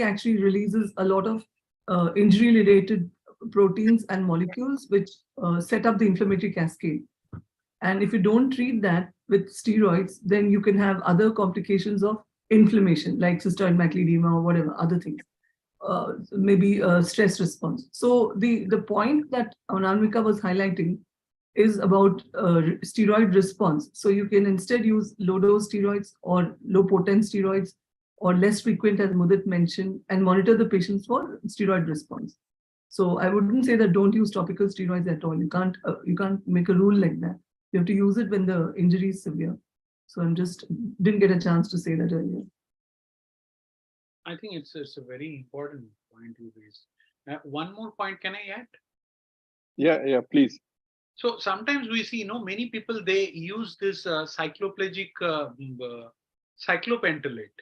Speaker 7: actually releases a lot of injury-related proteins and molecules which set up the inflammatory cascade. And if you don't treat that with steroids, then you can have other complications of inflammation, like cystoid macular edema or whatever other things. Maybe stress response. So the point that Anamika was highlighting is about steroid response. So you can instead use low dose steroids or low potent steroids or less frequent, as Mudit mentioned, and monitor the patients for steroid response. So I wouldn't say that don't use topical steroids at all. You can't make a rule like that. You have to use it when the injury is severe. So didn't get a chance to say that earlier.
Speaker 4: I think it's a very important point you raised. One more point, can I add?
Speaker 5: Yeah, please.
Speaker 4: So sometimes we see, many people, they use this cycloplegic cyclopentolate.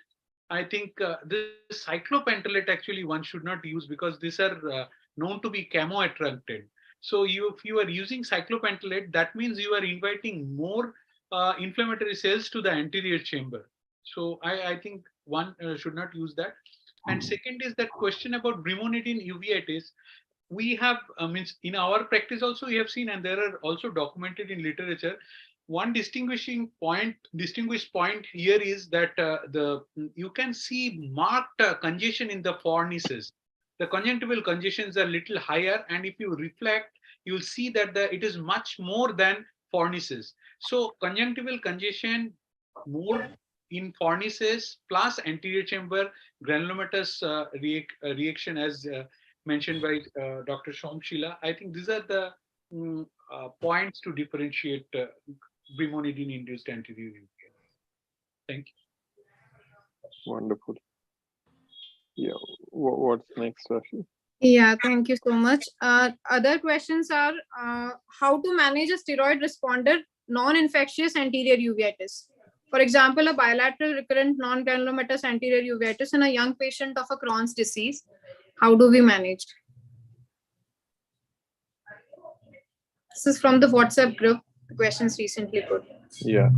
Speaker 4: I think this cyclopentolate actually one should not use because these are known to be chemoattractant. So if you are using cyclopentolate, that means you are inviting more inflammatory cells to the anterior chamber. So I think one should not use that. And second is that question about brimonidine uveitis. We have, in our practice also we have seen, and there are also documented in literature. One distinguished point here is that you can see marked congestion in the fornices. The conjunctival congestions are little higher, and if you reflect, you'll see that it is much more than fornices. So conjunctival congestion more in fornices plus anterior chamber granulomatous reaction as mentioned by Dr. Shomshila. I think these are the points to differentiate brimonidine-induced anterior uveitis. Thank you.
Speaker 5: Wonderful. Yeah, what's next, Rashi?
Speaker 3: Yeah, thank you so much. Other questions are how to manage a steroid responder non-infectious anterior uveitis. For example, a bilateral recurrent non-granulomatous anterior uveitis in a young patient of a Crohn's disease. How do we manage? This is from the WhatsApp group. The questions recently put.
Speaker 5: Yeah.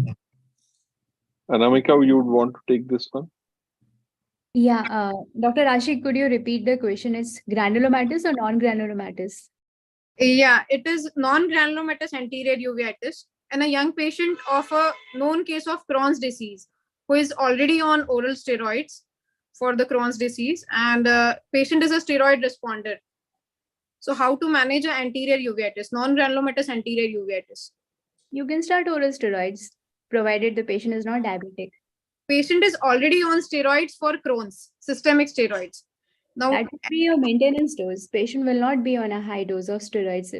Speaker 5: Anamika, you would want to take this one?
Speaker 6: Yeah, Dr. Rashid, could you repeat the question? It's granulomatous or non-granulomatous?
Speaker 3: Yeah, it is non-granulomatous anterior uveitis and a young patient of a known case of Crohn's disease who is already on oral steroids for the Crohn's disease, and patient is a steroid responder. So how to manage an anterior uveitis, non-granulomatous anterior uveitis?
Speaker 6: You can start oral steroids provided the patient is not diabetic.
Speaker 3: Patient is already on steroids for Crohn's, systemic steroids. Now,
Speaker 6: that would be a maintenance dose. Patient will not be on a high dose of steroids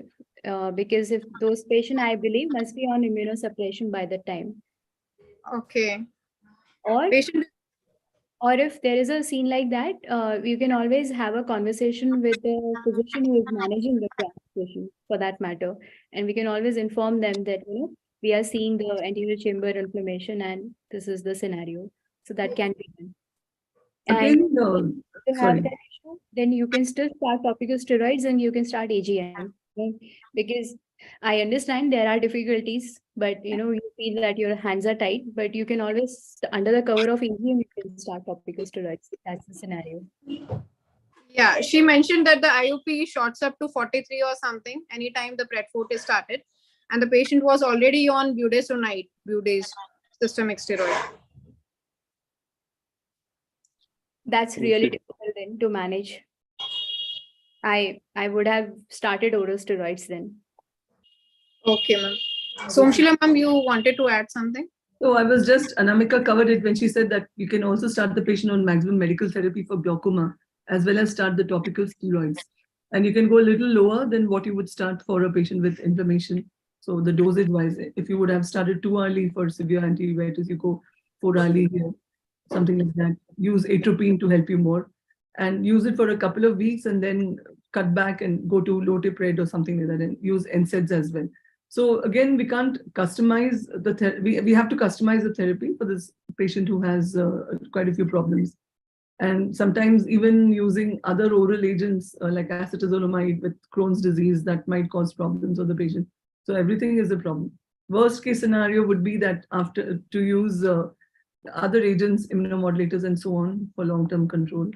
Speaker 6: because if those patient, I believe, must be on immunosuppression by the time.
Speaker 3: Okay.
Speaker 6: Or if there is a scene like that, you can always have a conversation with the physician who is managing the patient for that matter. And we can always inform them that, we are seeing the anterior chamber inflammation and this is the scenario. So that can be done. And if you have that issue, then you can still start topical steroids and you can start AGM. Okay? Because I understand there are difficulties, but you feel that your hands are tight, but you can always, under the cover of AGM, you can start topical steroids. That's the scenario.
Speaker 3: Yeah, she mentioned that the IUP shoots up to 43 or something anytime the Predfort is started, and the patient was already on budesonide, systemic steroid.
Speaker 6: That's really difficult then to manage. I would have started oral steroids then.
Speaker 3: Okay, ma'am. Somshila ma'am, you wanted to add something?
Speaker 7: So I was just, Anamika covered it when she said that you can also start the patient on maximum medical therapy for glaucoma, as well as start the topical steroids. And you can go a little lower than what you would start for a patient with inflammation. So the dosage wise, if you would have started too early for severe anti-uveitis, you go 4 early here, something like that. Use atropine to help you more, and use it for a couple of weeks and then cut back and go to lotepred or something like that, and use NSAIDs as well. So again, we can't customize the we have to customize the therapy for this patient who has quite a few problems. And sometimes even using other oral agents like acetazolamide with Crohn's disease that might cause problems for the patient. So everything is a problem. Worst case scenario would be that after to use other agents, immunomodulators and so on for long-term control.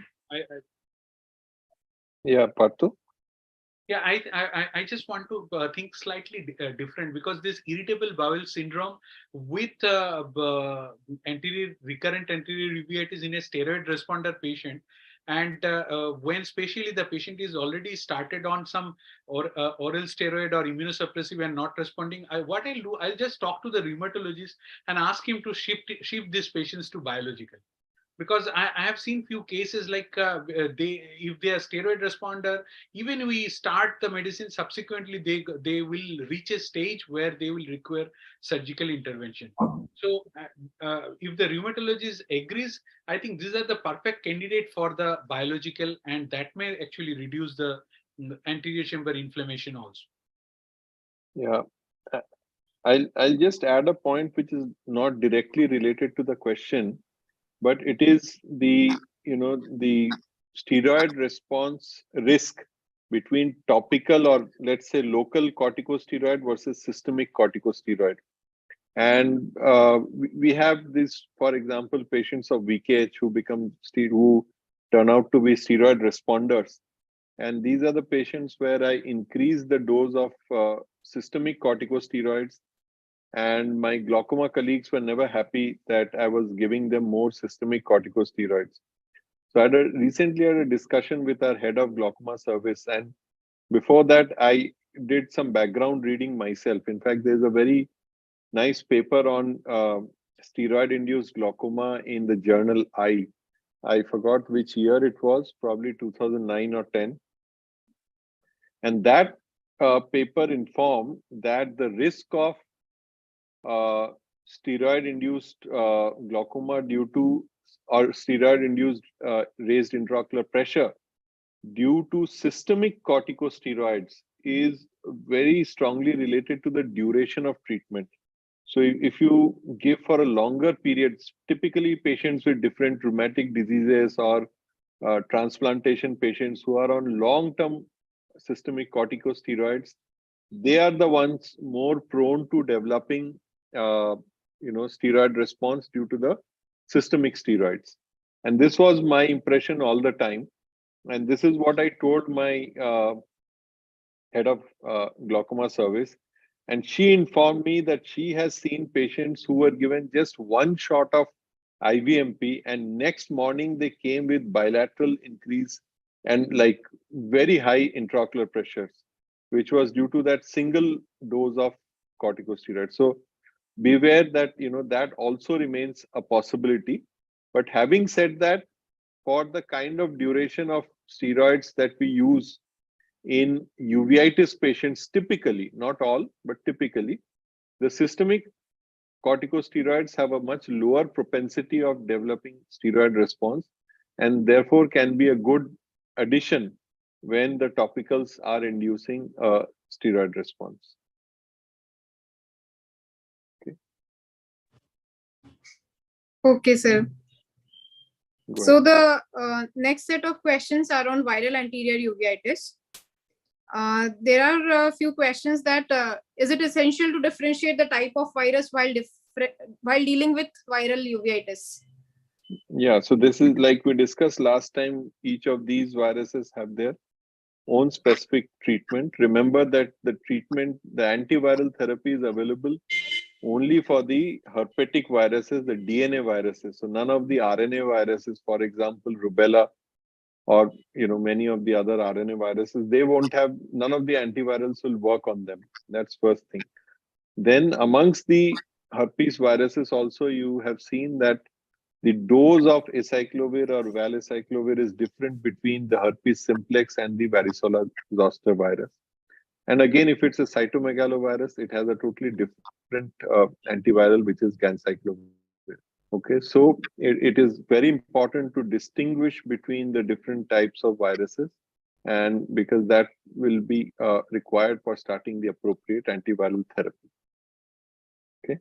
Speaker 5: Yeah, Parthu?
Speaker 4: Yeah, I just want to think slightly different, because this irritable bowel syndrome with recurrent anterior uveitis in a steroid responder patient, and when especially the patient is already started on some oral steroid or immunosuppressive and not responding, what I'll do, I'll just talk to the rheumatologist and ask him to shift these patients to biological. Because I have seen few cases like if they are steroid responder, even we start the medicine, subsequently they will reach a stage where they will require surgical intervention. So if the rheumatologist agrees, I think these are the perfect candidate for the biological, and that may actually reduce the anterior chamber inflammation also.
Speaker 5: Yeah. I'll just add a point which is not directly related to the question, but it is the steroid response risk between topical or let's say local corticosteroid versus systemic corticosteroid. And we have this, for example, patients of VKH who turn out to be steroid responders. And these are the patients where I increase the dose of systemic corticosteroids, and my glaucoma colleagues were never happy that I was giving them more systemic corticosteroids. So I recently had a discussion with our head of glaucoma service, and before that I did some background reading myself. In fact, there's a very nice paper on steroid-induced glaucoma in the journal Eye. I forgot which year it was, probably 2009 or 10. And that paper informed that the risk of steroid-induced glaucoma due to or steroid-induced raised intraocular pressure due to systemic corticosteroids is very strongly related to the duration of treatment. So if you give for a longer period, typically patients with different rheumatic diseases or transplantation patients who are on long-term systemic corticosteroids, they are the ones more prone to developing steroid response due to the systemic steroids. And this was my impression all the time. And this is what I told my head of glaucoma service. And she informed me that she has seen patients who were given just one shot of IVMP, and next morning they came with bilateral increase and like very high intraocular pressures, which was due to that single dose of corticosteroid. So beware that that also remains a possibility. But having said that, for the kind of duration of steroids that we use in uveitis patients, typically, not all, but typically, the systemic corticosteroids have a much lower propensity of developing steroid response, and therefore can be a good addition when the topicals are inducing a steroid response.
Speaker 3: Okay, sir.
Speaker 5: Go
Speaker 3: So
Speaker 5: ahead.
Speaker 3: the next set of questions are on viral anterior uveitis. There are a few questions that is it essential to differentiate the type of virus while dealing with viral uveitis?
Speaker 5: Yeah, so this is like we discussed last time. Each of these viruses have their own specific treatment. Remember that the antiviral therapy is available only for the herpetic viruses, the DNA viruses. So none of the RNA viruses, for example, rubella, or many of the other RNA viruses, they won't have, none of the antivirals will work on them. That's first thing. Then amongst the herpes viruses also, you have seen that the dose of acyclovir or valacyclovir is different between the herpes simplex and the varicella zoster virus. And again, if it's a cytomegalovirus, it has a totally different antiviral, which is ganciclovir. Okay, so it is very important to distinguish between the different types of viruses. and because that will be required for starting the appropriate antiviral therapy. Okay.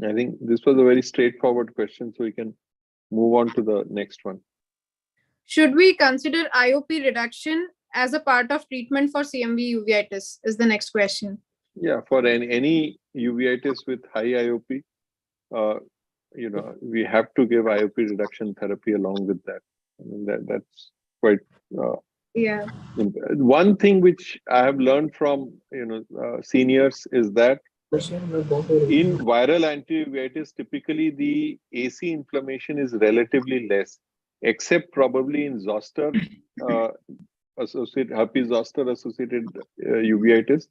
Speaker 5: I think this was a very straightforward question, so we can move on to the next one.
Speaker 3: Should we consider IOP reduction as a part of treatment for CMV uveitis is the next question.
Speaker 5: Yeah, for any uveitis with high IOP, we have to give IOP reduction therapy along with that. I mean, that's quite
Speaker 3: yeah.
Speaker 5: One thing which I have learned from seniors is that in viral anti-uveitis, typically the AC inflammation is relatively less, except probably in zoster herpes zoster associated uveitis.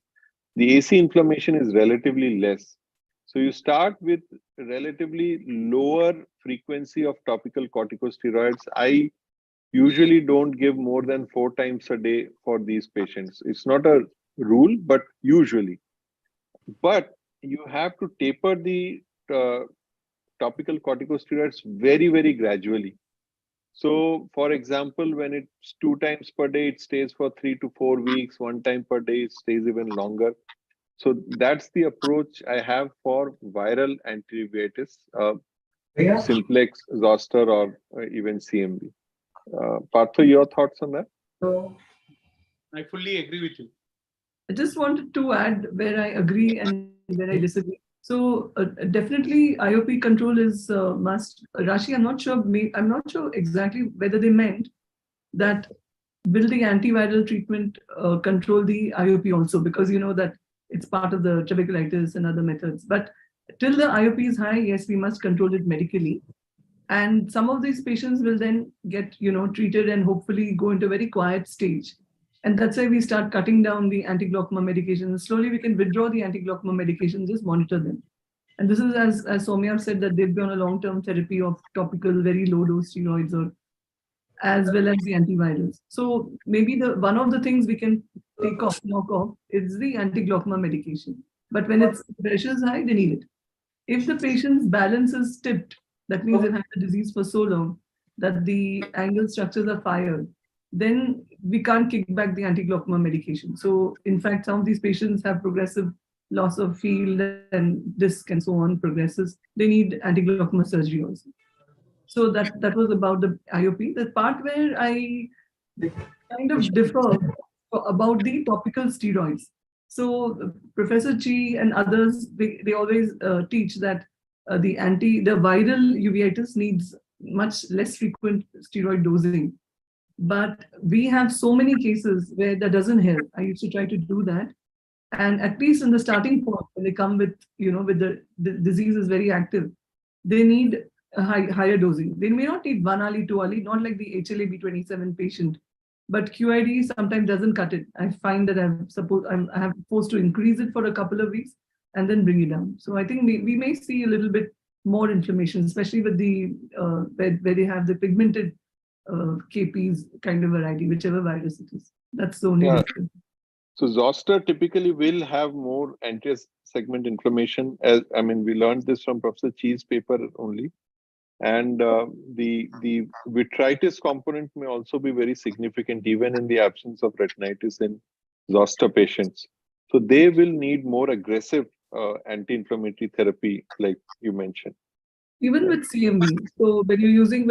Speaker 5: The AC inflammation is relatively less. So you start with relatively lower frequency of topical corticosteroids. I usually don't give more than 4 times a day for these patients. It's not a rule, but usually. But you have to taper the topical corticosteroids very, very gradually. So, for example, when it's 2 times per day, it stays for 3 to 4 weeks. 1 time per day, it stays even longer. So that's the approach I have for viral anti-uveitis, simplex, zoster, or even CMV. Partho, your thoughts on that?
Speaker 4: I fully agree with you.
Speaker 7: I just wanted to add where I agree and where I disagree. So definitely IOP control is must. Rashi, I'm not sure exactly whether they meant that will the antiviral treatment control the IOP also, because you know that it's part of the trabeculitis and other methods. But till the IOP is high, yes, we must control it medically. And some of these patients will then get, treated and hopefully go into a very quiet stage. And that's why we start cutting down the anti-glaucoma medications. Slowly we can withdraw the anti-glaucoma medications, just monitor them. And this is as Soumya said, that they'll be on a long-term therapy of topical, very low-dose steroids, or as well as the antivirals. So maybe one of the things we can knock off is the anti-glaucoma medication. But when its pressure is high, they need it. If the patient's balance is tipped, that means they've had the disease for so long that the angle structures are fired, then we can't kick back the anti-glaucoma medication. So in fact, some of these patients have progressive loss of field and disc and so on progresses. They need anti-glaucoma surgery also. So that was about the IOP. The part where I kind of differ about the topical steroids. So Professor Chi and others, they always teach that the viral uveitis needs much less frequent steroid dosing. But we have so many cases where that doesn't help. I used to try to do that. And at least in the starting point, when they come with, with the disease is very active, they need a higher dosing. They may not need 1 hourly, 2 hourly, not like the HLA-B27 patient, but QID sometimes doesn't cut it. I find that I have forced to increase it for a couple of weeks and then bring it down. So I think we may see a little bit more inflammation, especially with the where they have the pigmented KPs kind of variety, whichever virus it is. That's the only difference.
Speaker 5: So zoster typically will have more anterior segment inflammation. We learned this from Professor Chi's paper only. And the vitritis component may also be very significant, even in the absence of retinitis in zoster patients. So they will need more aggressive anti-inflammatory therapy, like you mentioned.
Speaker 7: Even with CMV, so when you're using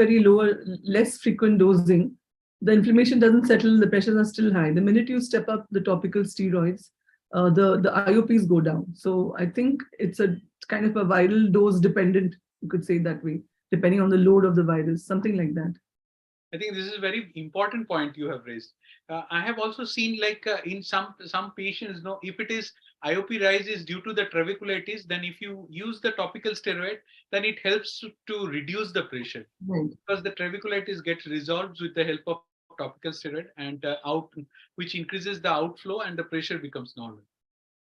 Speaker 7: less frequent dosing, the inflammation doesn't settle, the pressures are still high. The minute you step up the topical steroids, the IOPs go down. So I think it's a kind of a viral dose dependent, you could say that way, depending on the load of the virus, something like that.
Speaker 4: I think this is a very important point you have raised. I have also seen in some patients, if it is IOP rise is due to the trabeculitis, then if you use the topical steroid, then it helps to reduce the pressure.
Speaker 7: Right.
Speaker 4: Because the trabeculitis gets resolved with the help of topical steroid and which increases the outflow and the pressure becomes normal.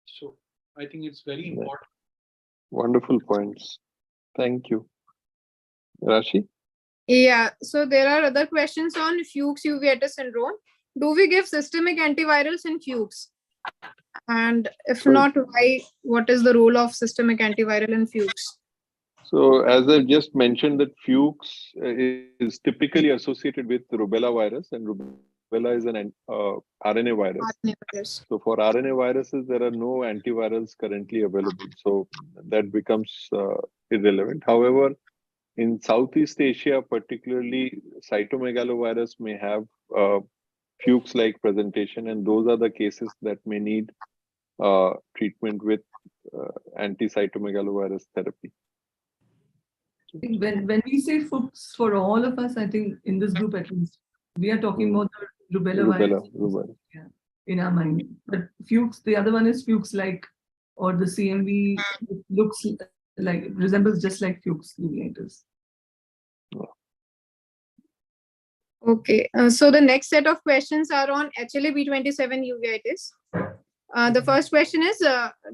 Speaker 4: So I think it's very important.
Speaker 5: Wonderful points. Thank you. Rashi?
Speaker 3: Yeah, so there are other questions on Fuchs uveitis syndrome. Do we give systemic antivirals in Fuchs? And if not, why? What is the role of systemic antiviral in Fuchs?
Speaker 5: So as I just mentioned that Fuchs is typically associated with rubella virus, and rubella is an RNA virus.
Speaker 3: RNA virus.
Speaker 5: So for RNA viruses, there are no antivirals currently available. So that becomes irrelevant. However, in Southeast Asia, particularly cytomegalovirus may have Fuchs-like presentation, and those are the cases that may need treatment with anti-cytomegalovirus therapy.
Speaker 7: When we say Fuchs for all of us, I think in this group at least, we are talking about the rubella virus
Speaker 5: Rubella.
Speaker 7: yeah, in our mind. But Fuchs, the other one is Fuchs-like, or the CMV looks like, resembles just like Fuchs uveitis.
Speaker 3: Okay, so the next set of questions are on HLA-B27 uveitis. The first question is,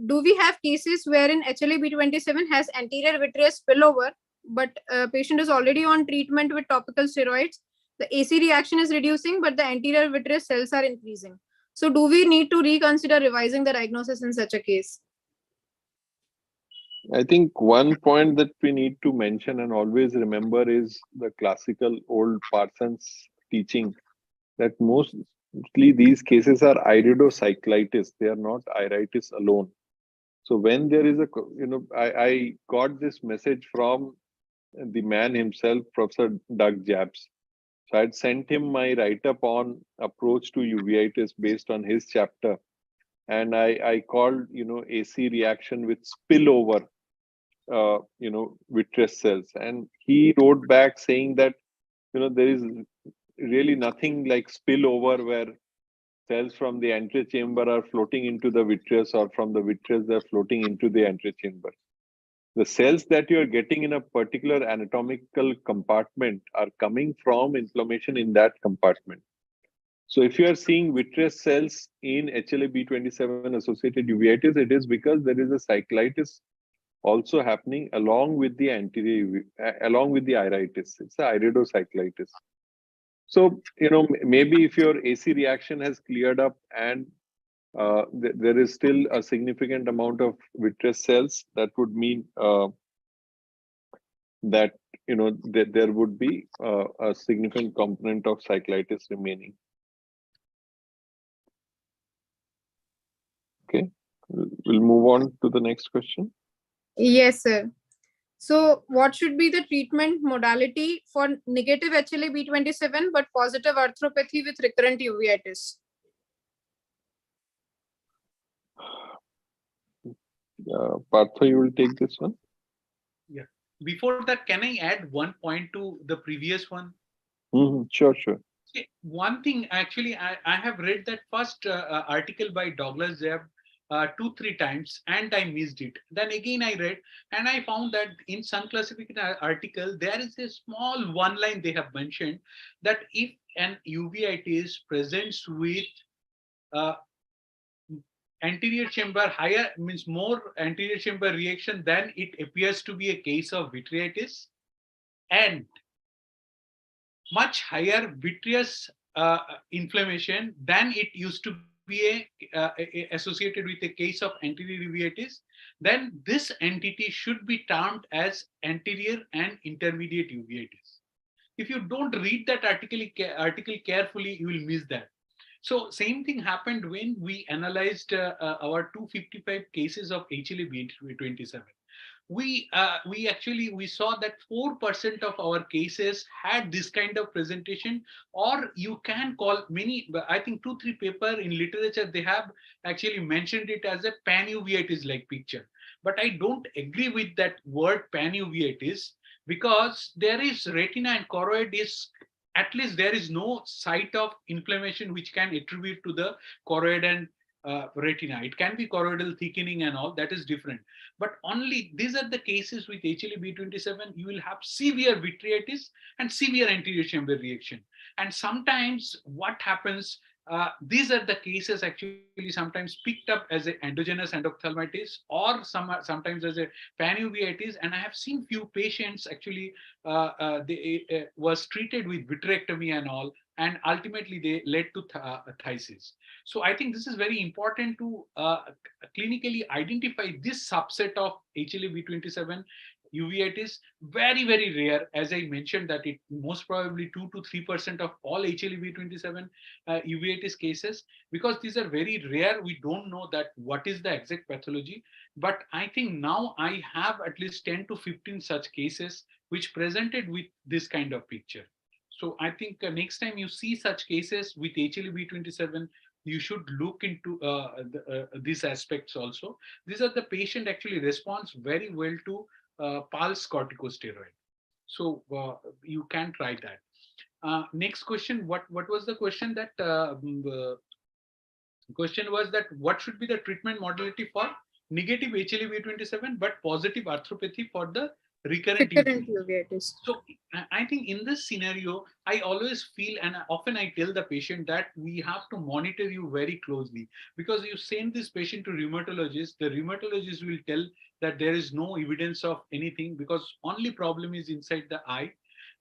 Speaker 3: do we have cases wherein HLA-B27 has anterior vitreous spillover, but patient is already on treatment with topical steroids? The AC reaction is reducing, but the anterior vitreous cells are increasing. So do we need to reconsider revising the diagnosis in such a case?
Speaker 5: I think one point that we need to mention and always remember is the classical old Parsons teaching that mostly these cases are iridocyclitis. They are not iritis alone. So when there is a, I got this message from the man himself, Professor Doug Jabs. So I had sent him my write-up on approach to uveitis based on his chapter. And I called, AC reaction with spillover, vitreous cells. And he wrote back saying that, there is really nothing like spillover where cells from the antechamber are floating into the vitreous, or from the vitreous they're floating into the antechamber. The cells that you're getting in a particular anatomical compartment are coming from inflammation in that compartment. So if you are seeing vitreous cells in HLA-B27 associated uveitis, it is because there is a cyclitis also happening along with the along with the iritis. It's a iridocyclitis. So, maybe if your AC reaction has cleared up and there is still a significant amount of vitreous cells, that would mean that, that there would be a significant component of cyclitis remaining. Okay, we'll move on to the next question.
Speaker 3: Yes, sir. So what should be the treatment modality for negative HLA-B27 but positive arthropathy with recurrent uveitis?
Speaker 5: Partha, you will take this one?
Speaker 4: Yeah. Before that, can I add one point to the previous one?
Speaker 5: Sure.
Speaker 4: One thing, actually, I have read that first article by Douglas Zeb 2-3 times, and I missed it. Then again I read, and I found that in some classification article, there is a small one line they have mentioned that if an uveitis presents with anterior chamber higher, means more anterior chamber reaction, then it appears to be a case of vitreitis, and much higher vitreous inflammation, then it used to be associated with a case of anterior uveitis, then this entity should be termed as anterior and intermediate uveitis. If you don't read that article carefully, you will miss that. So same thing happened when we analyzed our 255 cases of HLA-B27. We saw that 4% of our cases had this kind of presentation, or you can call many, I think 2-3 paper in literature, they have actually mentioned it as a panuveitis like picture. But I don't agree with that word panuveitis, because there is retina and choroid is, at least there is no site of inflammation which can attribute to the choroid and retina. It can be choroidal thickening and all, that is different. But only these are the cases with HLA-B27, you will have severe vitreitis and severe anterior chamber reaction. And sometimes what happens, these are the cases actually sometimes picked up as an endogenous endophthalmitis, or sometimes as a panuveitis. And I have seen few patients actually they was treated with vitrectomy and all, and ultimately they led to phthisis. So I think this is very important to clinically identify this subset of HLA-B27 uveitis, very, very rare. As I mentioned, that it most probably 2 to 3% of all HLA-B27 uveitis cases. Because these are very rare, we don't know that what is the exact pathology. But I think now I have at least 10 to 15 such cases which presented with this kind of picture. So I think next time you see such cases with HLA-B27, you should look into these aspects also. These are the patient actually responds very well to pulse corticosteroid. So you can try that. Next question, what was the question that question was that what should be the treatment modality for negative HLA-B27 but positive arthropathy for the recurrent
Speaker 3: Recurrent
Speaker 4: uveitis?
Speaker 3: uveitis.
Speaker 4: So I think in this scenario, I always feel, and often I tell the patient that we have to monitor you very closely, because you send this patient to rheumatologist, the rheumatologist will tell that there is no evidence of anything because only problem is inside the eye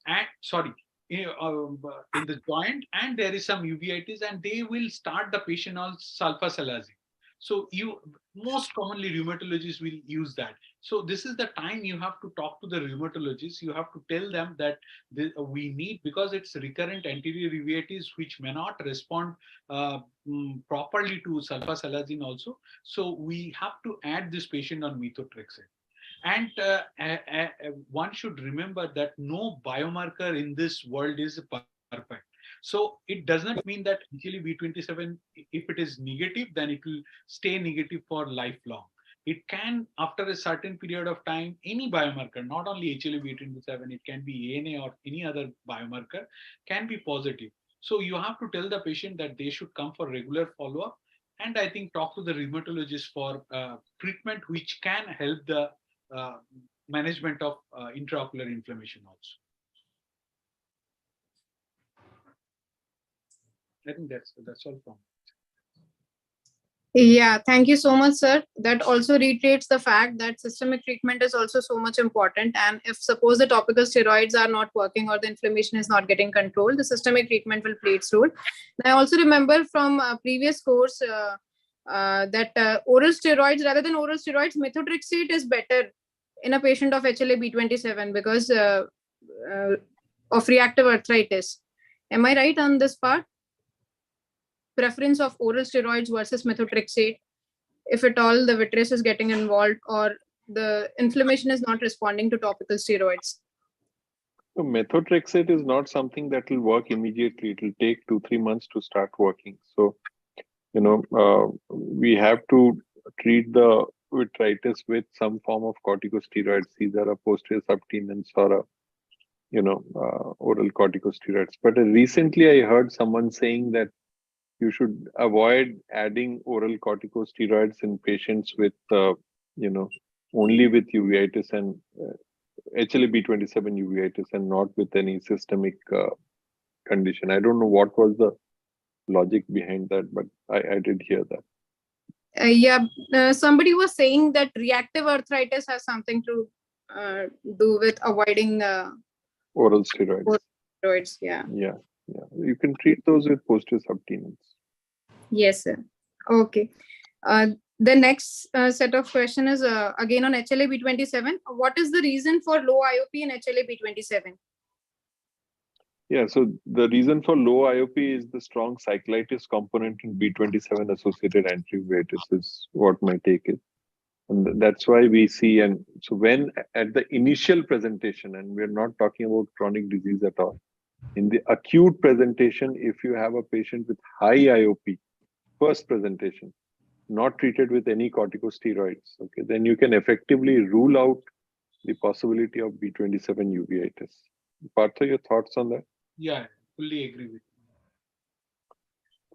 Speaker 4: and sorry, in the joint, and there is some uveitis, and they will start the patient on sulfasalazine. So you most commonly rheumatologists will use that. So this is the time you have to talk to the rheumatologist. You have to tell them that we need, because it's recurrent anterior uveitis which may not respond properly to sulfasalazine also. So we have to add this patient on methotrexate. And one should remember that no biomarker in this world is perfect. So it does not mean that HLA-B27, if it is negative, then it will stay negative for lifelong. It can, after a certain period of time, any biomarker, not only HLA-B27, it can be ANA or any other biomarker, can be positive. So you have to tell the patient that they should come for regular follow-up, and I think talk to the rheumatologist for treatment which can help the uh, management of intraocular inflammation also. I think that's all from.
Speaker 3: Yeah, thank you so much, sir. That also reiterates the fact that systemic treatment is also so much important. And if suppose the topical steroids are not working or the inflammation is not getting controlled, the systemic treatment will play its role. And I also remember from a previous course that oral steroids, rather than oral steroids, methotrexate is better in a patient of HLA-B27 because of reactive arthritis. Am I right on this part? Preference of oral steroids versus methotrexate, if at all the vitreous is getting involved or the inflammation is not responding to topical steroids.
Speaker 5: So methotrexate is not something that will work immediately. It will take 2-3 months to start working. So, we have to treat the vitritis with some form of corticosteroids, either a posterior subtenance or a oral corticosteroids. But recently I heard someone saying that you should avoid adding oral corticosteroids in patients with, only with uveitis and HLA-B27 uveitis and not with any systemic condition. I don't know what was the logic behind that, but I did hear that.
Speaker 3: Somebody was saying that reactive arthritis has something to do with avoiding
Speaker 5: oral steroids.
Speaker 3: Oral steroids, yeah.
Speaker 5: You can treat those with posterior subtenance.
Speaker 3: Yes, sir. Okay. The next set of question is again on HLA-B27. What is the reason for low IOP in HLA-B27?
Speaker 5: Yeah, so the reason for low IOP is the strong cyclitis component in B27 associated anti-uveitis is what my take is. And that's why we see, and so when at the initial presentation, and we're not talking about chronic disease at all, in the acute presentation, if you have a patient with high IOP, first presentation, not treated with any corticosteroids, okay, then you can effectively rule out the possibility of B27 uveitis. Partha, your thoughts on that?
Speaker 4: Yeah, fully agree with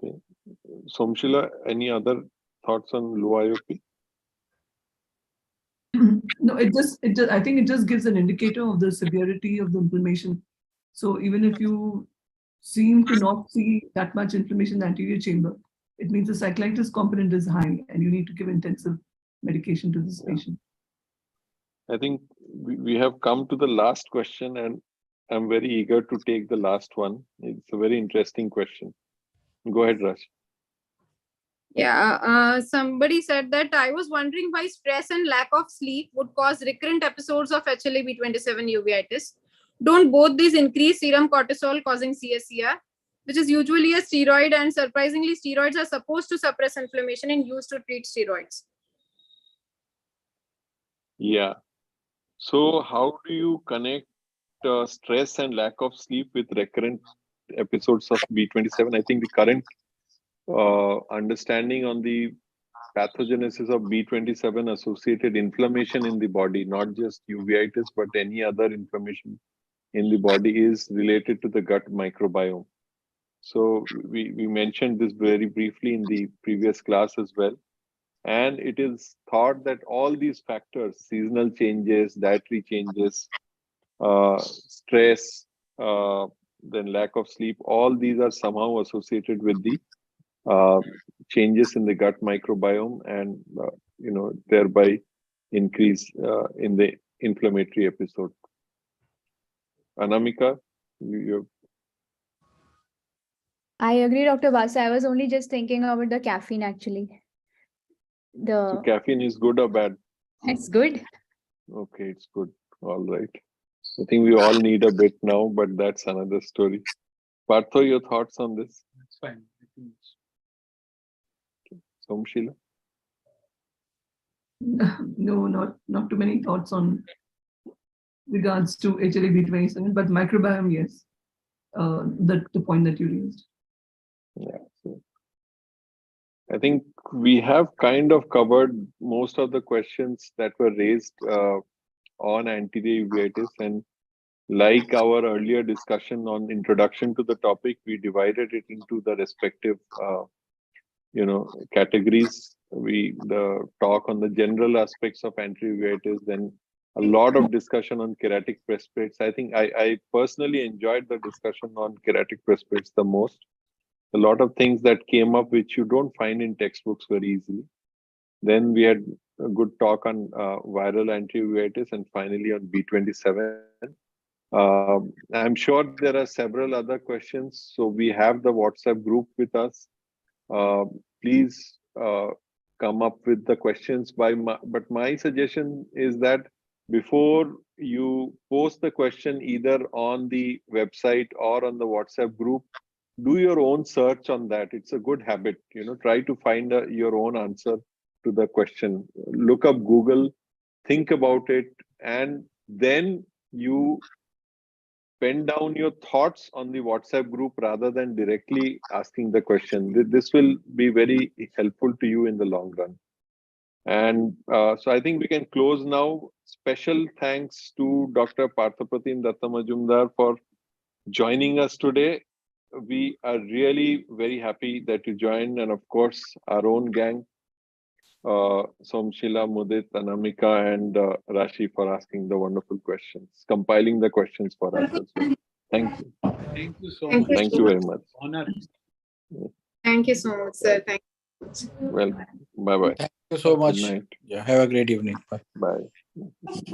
Speaker 4: you.
Speaker 5: Okay. Somshila, any other thoughts on low IOP?
Speaker 7: No, I think it just gives an indicator of the severity of the inflammation. So even if you seem to not see that much inflammation in the anterior chamber, it means the cyclitis component is high and you need to give intensive medication to this patient.
Speaker 5: I think we have come to the last question, and I'm very eager to take the last one. It's a very interesting question. Go ahead, Raj.
Speaker 3: Yeah, somebody said that I was wondering why stress and lack of sleep would cause recurrent episodes of HLA-B27 uveitis. Don't both these increase serum cortisol causing CSCR, which is usually a steroid, and surprisingly, steroids are supposed to suppress inflammation and used to treat steroids.
Speaker 5: Yeah. So how do you connect stress and lack of sleep with recurrent episodes of B27? I think the current understanding on the pathogenesis of B27 associated inflammation in the body, not just uveitis, but any other inflammation in the body, is related to the gut microbiome. So we mentioned this very briefly in the previous class as well. And it is thought that all these factors, seasonal changes, dietary changes, stress, then lack of sleep, all these are somehow associated with the changes in the gut microbiome, and thereby increase in the inflammatory episode. Anamika, you
Speaker 6: I agree, Dr. Vasa. I was only just thinking about the caffeine actually.
Speaker 5: so caffeine is good or bad?
Speaker 6: It's good.
Speaker 5: Okay, it's good. All right. I think we all need a bit now, but that's another story. Partho, your thoughts on this?
Speaker 4: That's fine. I think
Speaker 5: Somshila?
Speaker 7: No, not too many thoughts on regards to HLA-B27, but microbiome, yes. The point that you raised.
Speaker 5: Yeah. So I think we have kind of covered most of the questions that were raised on anterior uveitis, and like our earlier discussion on introduction to the topic, we divided it into the respective categories. The talk on the general aspects of anterior uveitis, then a lot of discussion on keratic presperates. I think I personally enjoyed the discussion on keratic presperates the most. A lot of things that came up which you don't find in textbooks very easily. Then we had a good talk on viral anterior uveitis, and finally on B27. I'm sure there are several other questions. So we have the WhatsApp group with us. Please come up with the questions but my suggestion is that before you post the question either on the website or on the WhatsApp group, do your own search on that. It's a good habit. Try to find your own answer to the question. Look up Google, think about it, and then you pen down your thoughts on the WhatsApp group rather than directly asking the question. This will be very helpful to you in the long run. And so I think we can close now. Special thanks to Dr. Parthapratim Dattamajumdar for joining us today. We are really very happy that you joined, and of course, our own gang, Somshila, Mudit, Anamika, and Rashi for asking the wonderful questions, compiling the questions for us as well. Thank you.
Speaker 4: thank you so
Speaker 3: Thank
Speaker 4: much.
Speaker 5: Thank you very much.
Speaker 4: Honor.
Speaker 3: Thank you so much, sir. Thank you.
Speaker 5: Well, bye-bye.
Speaker 8: Thank you so
Speaker 5: Good
Speaker 8: much.
Speaker 5: night.
Speaker 8: Yeah, have a great evening. Bye.
Speaker 5: Bye.